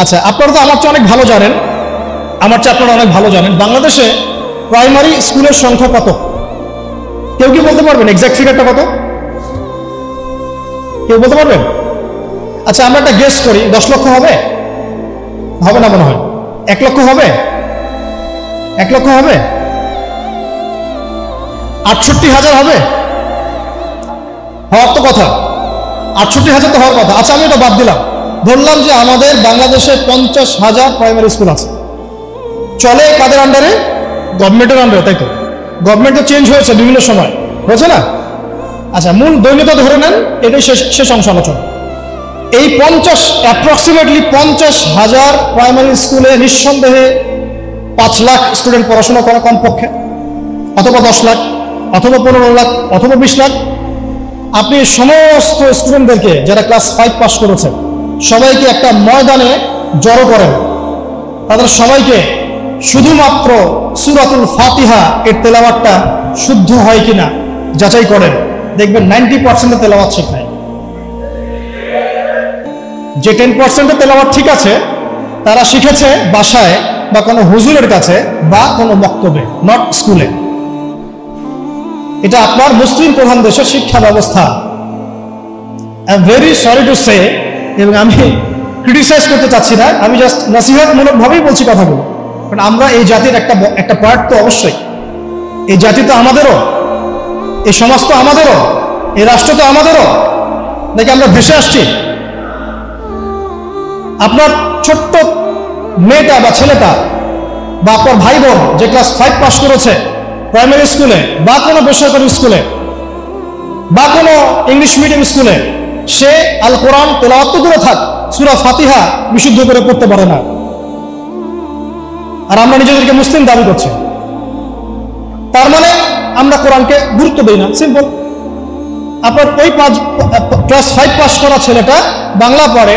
আচ্ছা, আপনারা তো আমার চেয়ে অনেক ভালো জানেন, আমার চেয়ে আপনারা অনেক ভালো জানেন বাংলাদেশে প্রাইমারি স্কুলের সংখ্যা কত? কেউ কি বলতে পারবেন এক্সাক্ট ফিগারটা কত? কেউ বলতে পারবেন? আচ্ছা, আমরা একটা গেস করি, 10 লক্ষ হবে? হবে না মনে হয়। 1 লক্ষ হবে? 1 লক্ষ হবে? 68,000 হবে? হওয়ার তো কথা, 68,000 তো হওয়ার কথা। আচ্ছা, আমি এটা বাদ দিলাম, ধরলাম যে আমাদের বাংলাদেশে 50,000 প্রাইমারি স্কুল আছে। চলে কাদের আন্ডারে? গভর্নমেন্টের আন্ডারে, তাই তো? গভর্নমেন্ট তো চেঞ্জ হয়েছে বিভিন্ন সময়, হয়েছে না? আচ্ছা, মূল দৈন্যতা ধরে নেন, এটাই শেষ অংশ আলোচনা। এই অ্যাপ্রক্সিমেটলি 50,000 প্রাইমারি স্কুলে নিঃসন্দেহে 5 লাখ স্টুডেন্ট পড়াশোনা করে কমপক্ষে, অথবা 10 লাখ, অথবা 15 লাখ, অথবা 20 লাখ। আপনি সমস্ত স্টুডেন্টদেরকে যারা ক্লাস 5 পাস করেছেন সবাইকে একটা ময়দানে জড়ো করেন, তাদের সবাইকে শুধুমাত্র সূরাতুল ফাতিহা এর তেলাওয়াতটা শুদ্ধ হয় কিনা যাচাই করেন, দেখবেন 90% তেলাওয়াত শেখায়। যে 10% তেলাওয়াত ঠিক আছে, তারা শিখেছে বাসায় বা কোনো হুজুরের কাছে বা কোনো বক্তব্যে, নট স্কুলে। এটা আপনার মুসলিম প্রধান দেশের শিক্ষা ব্যবস্থা। I am very sorry to say, এবং আমি ক্রিটিসাইজ করতে চাচ্ছি না, আমি জাস্ট নসিহতমূলকভাবেই বলছি কথাগুলো। কারণ আমরা এই জাতির একটা পার্ট তো অবশ্যই। এই জাতি তো আমাদেরও, এই সমাজ তো আমাদেরও, এই রাষ্ট্র তো আমাদেরও, নাকি আমরা ভেসে আসছি? আপনার ছোট্ট মেয়েটা বা ছেলেটা বা আপনার ভাই বোন যে ক্লাস 5 পাস করেছে প্রাইমারি স্কুলে বা কোনো বেসরকারি স্কুলে বা কোনো ইংলিশ মিডিয়াম স্কুলে, সে আল কোরআন তেলাওয়াত তো দূরে থাক, সূরা ফাতিহা বিশুদ্ধ করে পড়তে পারে না। আর আমরা নিজেদেরকে মুসলিম দাবি করছি। তার মানে আমরা কোরআনকে গুরুত্ব দিই না, সিম্পল। আপনার ওই ক্লাস 5 পাস করা ছেলেটা বাংলা পড়ে,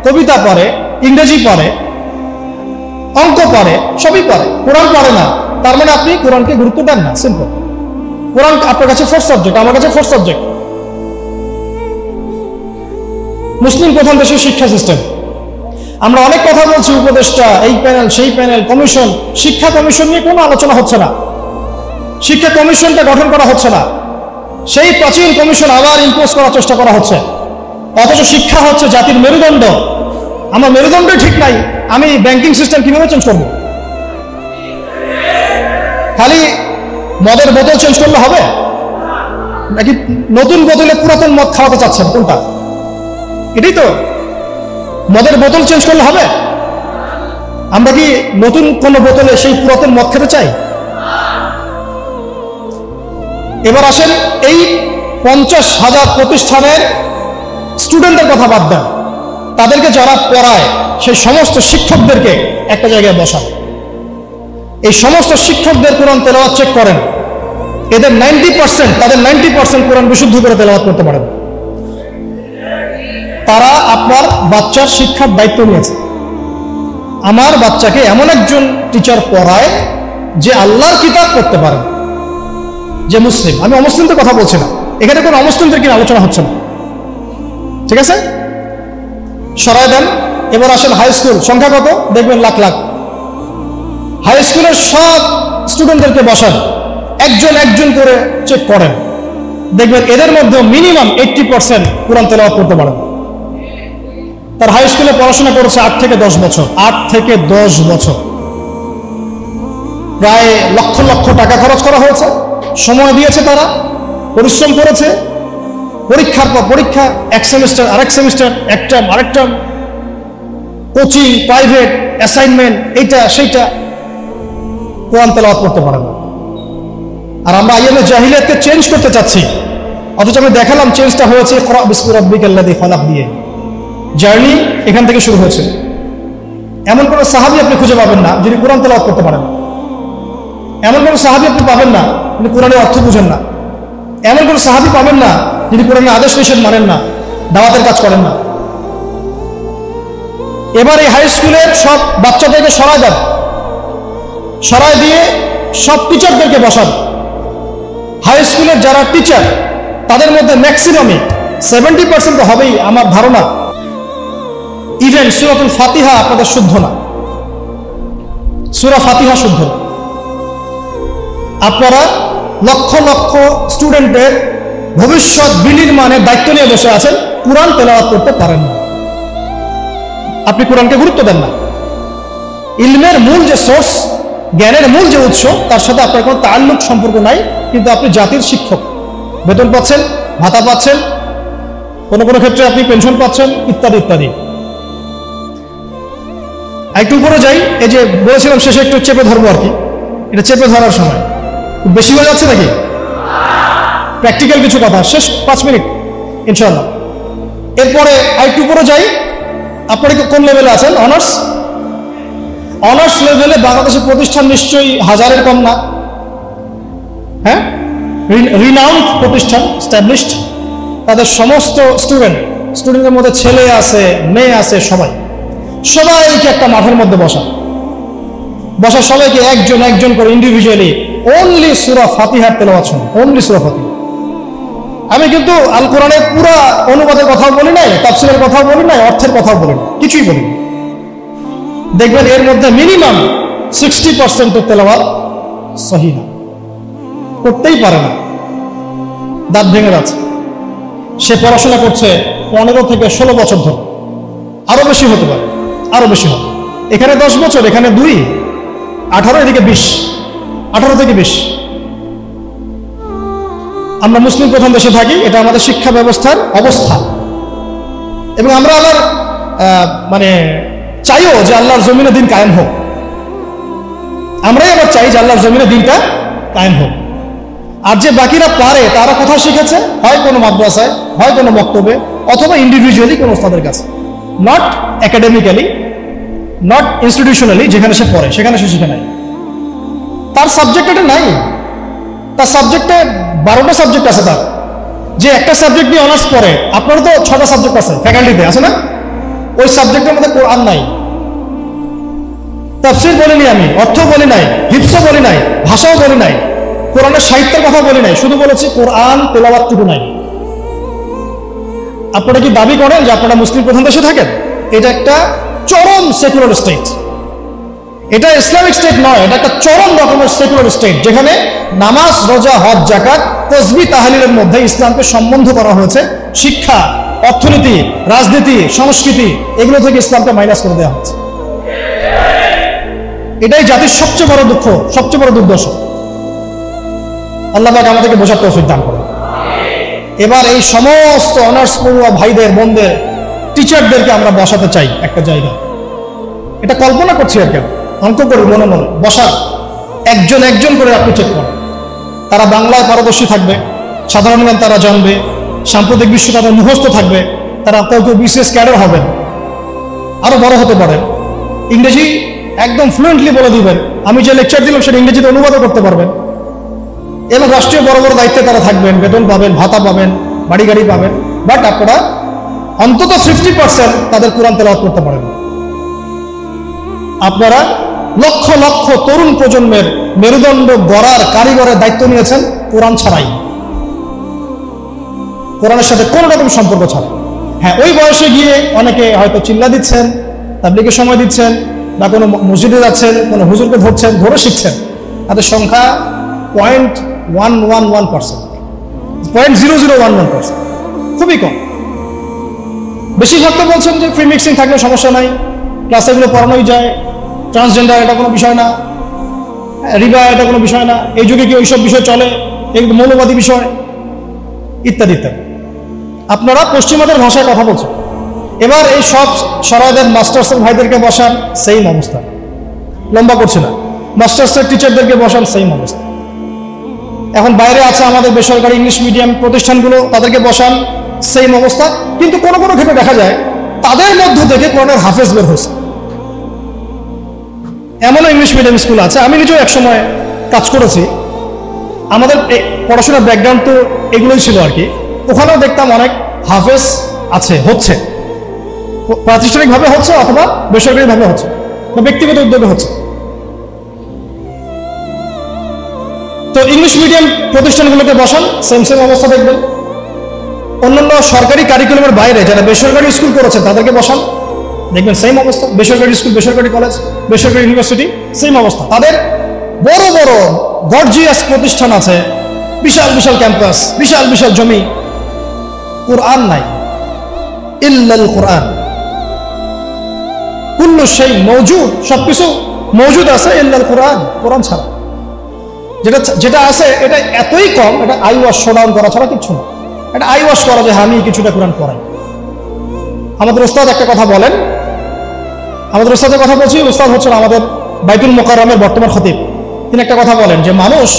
কবিতা পড়ে, ইংরেজি পড়ে, অঙ্ক পড়ে, সবই পড়ে, কোরআন পড়ে না, তার মানে আপনি কোরআনকে গুরুত্ব দেন না, সিম্পল। কোরআন আপনার কাছে ফোর্থ সাবজেক্ট, আমার কাছে ফোর্থ সাবজেক্ট। মুসলিম প্রধান দেশের শিক্ষা সিস্টেম, আমরা অনেক কথা বলছি, উপদেষ্টা, এই প্যানেল, সেই প্যানেল, কমিশন। শিক্ষা কমিশন নিয়ে কোনো আলোচনা হচ্ছে না, শিক্ষা কমিশনটা গঠন করা হচ্ছে না, সেই প্রাচীন কমিশন আবার ইম্পোজ করার চেষ্টা করা হচ্ছে। অথচ শিক্ষা হচ্ছে জাতির মেরুদণ্ড। আমার মেরুদণ্ডই ঠিক নাই, আমি ব্যাংকিং সিস্টেম কিভাবে চেঞ্জ করব? খালি মদের বোতল চেঞ্জ করলে হবে নাকি নতুন বোতলে পুরাতন মদ খাওয়াতে চাচ্ছেন? কোনটা? এটাই তো, মদের বোতল চেঞ্জ করলে হবে? আমরা কি নতুন কোন বোতলে সেই পুরাতন মদ খেতে চাই? এবার আসেন, এই 50,000 প্রতিষ্ঠানের স্টুডেন্টদের কথা বাদ দেন, তাদেরকে যারা পড়ায় সেই সমস্ত শিক্ষকদেরকে একটা জায়গায় বসান। এই সমস্ত শিক্ষকদের কোরআন তেলাওয়াত চেক করেন, এদের 90%, তাদের 90% কোরআন বিশুদ্ধ করে তেলাওয়াত করতে পারেন। তারা আপনার বাচ্চার শিক্ষার দায়িত্ব নিয়েছে। আমার বাচ্চাকে এমন একজন টিচার পড়ায় যে আল্লাহর কিতাব পড়তে পারেন, যে মুসলিম। আমি অমুসলিমদের কথা বলছি না, এখানে কোনো অমুসলিমদের কিনা আলোচনা হচ্ছে না, ঠিক আছে? সরাই দেন। এবার আসেন হাই স্কুল, সংখ্যা কত? দেখবেন লাখ লাখ। হাই স্কুলের সব স্টুডেন্টদেরকে বসান, একজন একজন করে চেক করেন, দেখবেন এদের মধ্যে মিনিমাম 80% কোরআন তেলাওয়াত করতে পারেন। তার হাই স্কুলে পড়াশোনা করেছে 8 থেকে 10 বছর, 8 থেকে 10 বছর, প্রায় লক্ষ লক্ষ টাকা খরচ করা হয়েছে, সময় দিয়েছে, তারা পরিশ্রম করেছে, পরীক্ষার পর পরীক্ষা, এক সেমিস্টার আরেক সেমিস্টার, এক টার্ম আরেক টার্ম, কোচিং, প্রাইভেট, অ্যাসাইনমেন্ট, এইটা সেইটা, কোরআন তেলাওয়াত করতে পারে না। আর আমরা আইয়ামে জাহিলিয়াতকে চেঞ্জ করতে চাচ্ছি, অথচ আমি দেখালাম চেঞ্জটা হয়েছে ইকরা বিসমি রাব্বিকাল্লাযী খালাক দিয়ে। জার্নি এখান থেকে শুরু হয়েছে। এমন কোন সাহাবী আপনি খুঁজে পাবেন না যিনি কোরআন তেলাওয়াত করতে পারেন। এমন কোন সাহাবী আপনি পাবেন না যিনি কোরআনের অর্থ বুঝেন না। এমন কোন সাহাবী পাবেন না যিনি কোরআনের আদেশ নিষেধ মানেন না, দাওয়াতের কাজ করেন না। এবার এই হাই স্কুলের সব বাচ্চাদেরকে সরাই দেন, সরাই দিয়ে সব টিচারদেরকে বসান। হাই স্কুলের যারা টিচার তাদের মধ্যে ম্যাক্সিমামই 70% তো হবেই আমার ধারণা, ইভেন সূরাতুল ফাতিহা আপনাদের শুদ্ধ না, সূরা ফাতিহা শুদ্ধ না। আপনারা লক্ষ লক্ষ স্টুডেন্টের ভবিষ্যৎ বিনির্মাণের দায়িত্ব নিয়ে বসে আছেন, কোরআন তেলাওয়াত করতে পারেন না। আপনি কোরআনকে গুরুত্ব দেন না। ইলমের মূল যে সোর্স, জ্ঞানের মূল যে উৎস, তার সাথে আপনার কোনো তাল্লুক সম্পর্ক নাই, কিন্তু আপনি জাতির শিক্ষক, বেতন পাচ্ছেন, ভাতা পাচ্ছেন, কোনো কোনো ক্ষেত্রে আপনি পেনশন পাচ্ছেন, ইত্যাদি ইত্যাদি। একটু উপরে যাই, এই যে বলেছিলাম শেষে একটু চেপে ধরবো আর কি, এটা চেপে ধরার সময় বেশি হয়ে যাচ্ছে নাকি? প্র্যাকটিক্যাল কিছু কথা, শেষ 5 মিনিট ইনশাআল্লাহ। এরপরে আরেকটু উপরে যাই, আপনারা কোন লেভেলে আছেন? অনার্স। অনার্স লেভেলে বাংলাদেশের প্রতিষ্ঠান নিশ্চয়ই 1000-এর কম না, হ্যাঁ? রিনাউন্ড প্রতিষ্ঠান, স্ট্যাবলিশড। তাদের সমস্ত স্টুডেন্টের মধ্যে ছেলে আছে, মেয়ে আছে, সবাইকে একটা মাঠের মধ্যে বসা, সবাইকে একজন একজন করে ইন্ডিভিজুয়ালি অনলি সূরা ফাতিহার তেলাওয়াত শুনুন, অনলি সূরা ফাতিহা। আমি কিন্তু আল কোরআনের পুরা অনুবাদের কথাও বলি নাই, তাফসীরের কথাও বলি নাই, অর্থের কথাও বলি না, কিছুই বলি না। দেখবেন এর মধ্যে মিনিমাম 60% তেলাওয়াত সহিহ না, করতেই পারে না, দাঁত ভেঙে যাচ্ছে। সে পড়াশোনা করছে 15 থেকে 16 বছর ধরে, আরো বেশি হতে পারে, আরো বেশি হবে। এখানে 10 বছর, এখানে 2, 18, এদিকে 20, 18 থেকে 20। আমরা মুসলিম প্রধান দেশে থাকি, এটা আমাদের শিক্ষা ব্যবস্থার অবস্থা। এবং আমরা আবার মানে চাইও যে আল্লাহর জমিনে দিন কায়েম হোক। আমরাই আবার চাই যে আল্লাহর জমিনে দিনটা কায়েম হোক। আর যে বাকিরা পারে তারা কোথায় শিখেছে? হয় কোনো মাদ্রাসায়, হয় কোনো বক্তব্যে, অথবা ইন্ডিভিজুয়ালি কোনো ওস্তাদের কাছে, নট একাডেমিক্যালি। নট ইনস্টিটিউশনালি, যেখানে সে পড়ে সেখানে সে শিখে নাই, তার সাবজেক্ট এটা নাই, তার সাবজেক্টে 12টা সাবজেক্ট আছে তার, যে একটা সাবজেক্ট নিয়ে অনার্স পড়ে, আপনারও তো 6টা সাবজেক্ট আছে ফ্যাকাল্টিতে আছে না, ওই সাবজেক্টের মধ্যে কোরআন নাই, তাফসীর বলিনি আমি, অর্থ বলি নাই, হিফজ বলি নাই, ভাষাও বলি নাই, কোরআনের সাহিত্যের কথা বলি নাই, শুধু বলেছি কোরআন তেলাওয়াতটুকু নাই। আপনারা কি দাবি করেন যে আপনারা মুসলিম প্রধান দেশে থাকেন? এটা একটা চরম সেকুলার স্টেট, এটা ইসলামিক স্টেট নয়, এটা একটা চরম রকমের সেকুলার স্টেট, যেখানে নামাজ, রোজা, হজ, যাকাত, তাসবিহ, তাহলিলের মধ্যে ইসলামকে সম্বন্ধ করা হয়েছে। শিক্ষা, অর্থনীতি, রাজনীতি, সংস্কৃতি, এগুলো থেকে ইসলামকে মাইনাস করে দেওয়া হচ্ছে। এটাই জাতির সবচেয়ে বড় দুঃখ, সবচেয়ে বড় দুর্দশা। আল্লাহ পাক আমাদেরকে বোঝার তৌফিক দান করুন। এবার এই সমস্ত অনার্স পড়ুয়া ভাইদের, বোনদের, টিচারদেরকে আমরা বসাতে চাই একটা জায়গায়। এটা কল্পনা করছি আর কেন, অঙ্ক করি মনে মনে, বসার একজন একজন করে আপনি চেক করেন। তারা বাংলায় পারদর্শী থাকবে, সাধারণ জ্ঞান তারা জানবে, সাম্প্রতিক বিশ্ব তাদের মুখস্থ থাকবে, তারা কেউ কেউ বিশেষ ক্যাডার হবেন, আরো বড় হতে পারেন, ইংরেজি একদম ফ্লুয়েন্টলি বলে দিবেন, আমি যে লেকচার দিলাম সেটা ইংরেজিতে অনুবাদও করতে পারবেন, এবং রাষ্ট্রীয় বড় বড় দায়িত্বে তারা থাকবেন, বেতন পাবেন, ভাতা পাবেন, বাড়ি গাড়ি পাবেন। বাট আপনারা অন্তত 50% তাদের কোরআন তেলাওয়াত করতে পারেন। আপনারা লক্ষ লক্ষ তরুণ প্রজন্মের মেরুদণ্ড গড়ার কারিগরের দায়িত্ব নিয়েছেন কোরআন ছাড়াই, কোরআনের সাথে কোন রকম সম্পর্ক ছাড়া। হ্যাঁ, ওই বয়সে গিয়ে অনেকে হয়তো চিল্লা দিচ্ছেন, তাবলীগে সময় দিচ্ছেন, বা কোনো মসজিদে যাচ্ছেন, কোনো হুজুরকে ধরছেন, ধরে শিখছেন, তাদের সংখ্যা 0.111%, 0.0011%, খুবই কম। বেশিরভাগ তো বলছেন যে ফ্রি মিক্সিং থাকলে সমস্যা নাই, ক্লাসে এগুলো পড়ানোই যায়, ট্রান্সজেন্ডার এটা কোনো বিষয় না, রিবা এটা কোনো বিষয় না, এই যুগে কি ওইসব বিষয় চলে, এগুলো মৌলবাদী বিষয়, ইত্যাদি ইত্যাদি। আপনারা পশ্চিমাদের ভাষায় কথা বলছেন। এবার এই সব সরাইদের মাস্টার্সের ভাইদেরকে বসান, সেম অবস্থা, লম্বা করছে না, মাস্টার্সের টিচারদেরকে বসান, সেম অবস্থা। এখন বাইরে আছে আমাদের বেসরকারি ইংলিশ মিডিয়াম প্রতিষ্ঠানগুলো, তাদেরকে বসান, সেম অবস্থা। কিন্তু কোনো কোনো ক্ষেত্রে দেখা যায় তাদের মধ্য থেকে কোরআনের হাফেজ বের হয়েছে। এমনও ইংলিশ মিডিয়াম স্কুল আছে, আমি নিজেও একসময় কাজ করেছি, আমাদের পড়াশোনার ব্যাকগ্রাউন্ড তো এগুলোই ছিল আর কি। ওখানেও দেখতাম অনেক হাফেজ আছে, হচ্ছে, প্রাতিষ্ঠানিকভাবে হচ্ছে অথবা বেসরকারিভাবে হচ্ছে বা ব্যক্তিগত উদ্যোগে হচ্ছে। তো ইংলিশ মিডিয়াম প্রতিষ্ঠানগুলোকে বসান, সেম সেম অবস্থা দেখবেন। অন্যান্য সরকারি কারিকুলামের বাইরে যারা বেসরকারি স্কুল করেছেন তাদেরকে বসান, দেখবেন সেম অবস্থা। বেসরকারি স্কুল, বেসরকারি কলেজ, বেসরকারি ইউনিভার্সিটি, সেম অবস্থা। তাদের বড় বড় গর্জিয়াস প্রতিষ্ঠান আছে, বিশাল বিশাল ক্যাম্পাস, বিশাল বিশাল জমি, কোরআন নাই। ইল্লাল কোরআন, কুল্লু শাই মওজুদ, সবকিছু মওজুদ আছে, ইল্লাল কোরআন, কোরআন ছাড়া। যেটা আছে এটা এতই কম, এটা আই ওয়াশ শোডাউন করা ছাড়া কিছু না। এটা আই ওয়াশ করা যে আমি কিছুটা কোরআন পড়াই। আমাদের ওস্তাদ একটা কথা বলেন, আমাদের ওস্তাদের কথা বলছি, ওস্তাদ হচ্ছেন আমাদের বাইতুল মোকাররমের বর্তমান খতিব। তিনি একটা কথা বলেন যে মানুষ,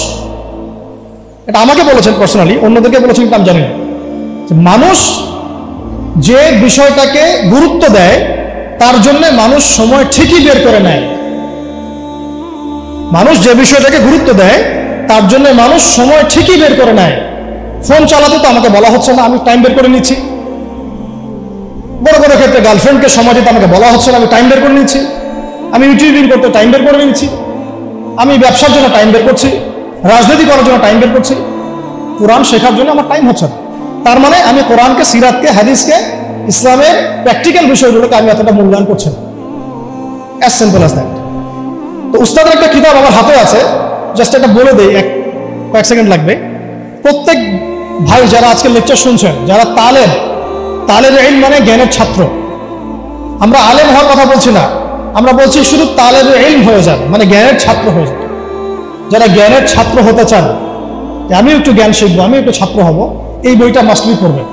এটা আমাকে বলেছেন পার্সোনালি, অন্যদেরকে বলেছেন কিন্তু আমি জানি না, যে মানুষ যে বিষয়টাকে গুরুত্ব দেয় তার জন্য মানুষ সময় ঠিকই বের করে নেয়। মানুষ যে বিষয়টাকে গুরুত্ব দেয় তার জন্য মানুষ সময় ঠিকই বের করে নেয়। ফোন চালাতে তো আমাকে বলা হচ্ছে না, আমি টাইম বের করে নিচ্ছি। বড় বড় ক্ষেত্রে গার্লফ্রেন্ডকে সময় দিতে আমাকে বলা হচ্ছে না, আমি টাইম বের করে নিচ্ছি। আমি ইউটিউবিং করতে টাইম বের করে নিচ্ছি, আমি ব্যবসার জন্য টাইম বের করছি, রাজনীতি করার জন্য টাইম বের করছি, কোরআন শেখার জন্য আমার টাইম হচ্ছে না। তার মানে আমি কোরআনকে, সিরাতকে, হাদিসকে, ইসলামের প্র্যাকটিক্যাল বিষয়গুলোকে আমি এতটা মূল্যায়ন করছি না। As simple as that. তো উস্তাদের একটা কিতাব আমার হাতে আছে, জাস্ট একটা বলে দেই, কয়েক সেকেন্ড লাগবে। প্রত্যেক ভাই যারা আজকে লেকচার শুনছেন, যারা তালেব ইলম মানে জ্ঞানের ছাত্র, আমরা আলেম হওয়ার কথা বলছি না, আমরা বলছি শুধু তালেব ইলম হয়ে যান, মানে জ্ঞানের ছাত্র হয়ে যান। যারা জ্ঞানের ছাত্র হতে চান, আমি একটু জ্ঞান শিখবো, আমি একটু ছাত্র হব, এই বইটা মাস্টবি পড়বেন।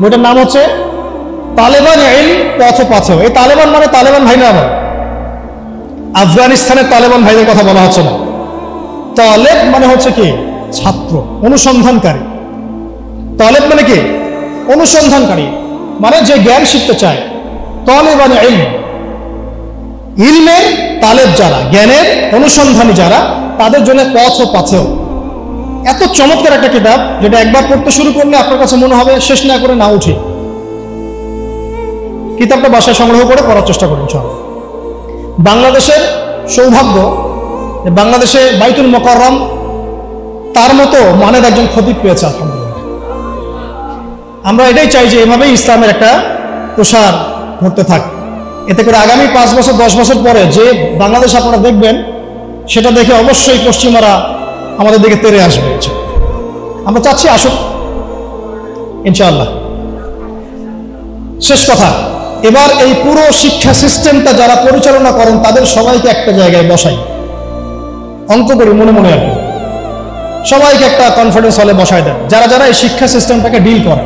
বইটার নাম হচ্ছে তালেবান ইলম পথ পাথেয়। এই তালেবান মানে তালেবান ভাই না, আমার আফগানিস্তানের তালেবান ভাইদের কথা বলা হচ্ছে না। তালেব মানে হচ্ছে কি? ছাত্র, অনুসন্ধানকারী। তালেব মানে কি? অনুসন্ধানকারী, মানে যে জ্ঞান শিখতে চায়। তালেবান ইলম, ইলমের তালেব যারা, জ্ঞানের অনুসন্ধানী যারা, তাদের জন্য পথ ও পাথেয়। এত চমৎকার একটা কিতাব, যেটা একবার পড়তে শুরু করলে আপনার কাছে মনে হবে শেষ না করে না উঠে। কিতাবটা বাসায় সংগ্রহ করে পড়ার চেষ্টা করুন। বাংলাদেশের সৌভাগ্য, বাংলাদেশে বাইতুল মোকাররম তার মতো মানের একজন খতিব পেয়েছে, আলহামদুলিল্লাহ। আমরা এটাই চাই যে এভাবেই ইসলামের একটা প্রসার ঘটতে থাক। এতে করে আগামী 5 বছর 10 বছর পরে যে বাংলাদেশ আপনারা দেখবেন, সেটা দেখে অবশ্যই পশ্চিমারা আমাদের দিকে তেড়ে আসবে। আমরা চাচ্ছি আসুক ইনশাআল্লাহ। শেষ কথা, এবার এই পুরো শিক্ষা সিস্টেমটা যারা পরিচালনা করেন তাদের সবাইকে একটা জায়গায় বসাই, অঙ্ক করি মনে মনে আর কি, সবাইকে একটা কনফারেন্স হলে বসায় দেন, যারা যারা এই শিক্ষা সিস্টেমটাকে ডিল করে,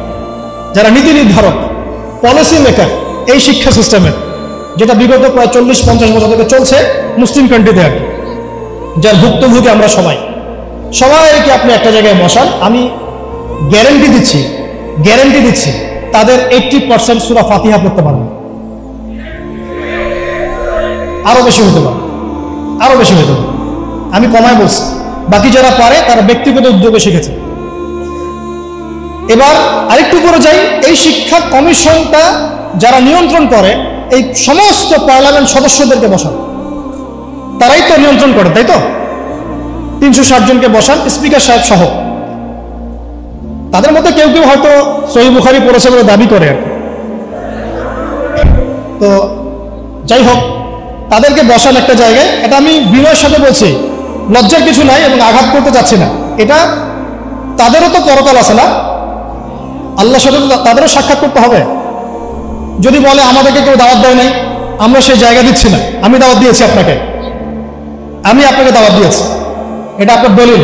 যারা নীতি নির্ধারক, পলিসি মেকার এই শিক্ষা সিস্টেমের, যেটা বিগত প্রায় 40-50 বছর থেকে চলছে মুসলিম কান্ট্রিতে আর কি, যার ভুক্তভোগী আমরা সবাইকে আপনি একটা জায়গায় বসান। আমি গ্যারেন্টি দিচ্ছি তাদের 80% সূরা ফাতিহা পড়তে পারবে, আরো বেশি হতে পারে। আমি কমায় বলছি, বাকি যারা পারে তারা ব্যক্তিগত উদ্যোগে শিখেছে। এবার আরেকটু করে যাই, এই শিক্ষা কমিশনটা যারা নিয়ন্ত্রণ করে, এই সমস্ত পার্লামেন্ট সদস্যদেরকে বসান, তারাই তো নিয়ন্ত্রণ করে, তাই তো? 360 জনকে বসান, স্পিকার সাহেব সহ। তাদের মধ্যে কেউ কেউ হয়তো সহিহ বুখারী পড়েছে বলে দাবি করে, তো যাই হোক, তাদেরকে বসান একটা জায়গায়। এটা আমি বিনয়ের সাথে বলছি, লজ্জার কিছু নাই এবং আঘাত করতে যাচ্ছি না। এটা তাদেরও তো পরকাল আছে না, আল্লাহর সাথে তাদেরও সাক্ষাৎ করতে হবে। যদি বলে আমাদেরকে কেউ দাওয়াত দেয় নাই, আমরা সেই জায়গা দিচ্ছি না, আমি দাওয়াত দিয়েছি আপনাকে, আমি আপনাকে দাওয়াত দিয়েছি, এটা আপনার দলিল।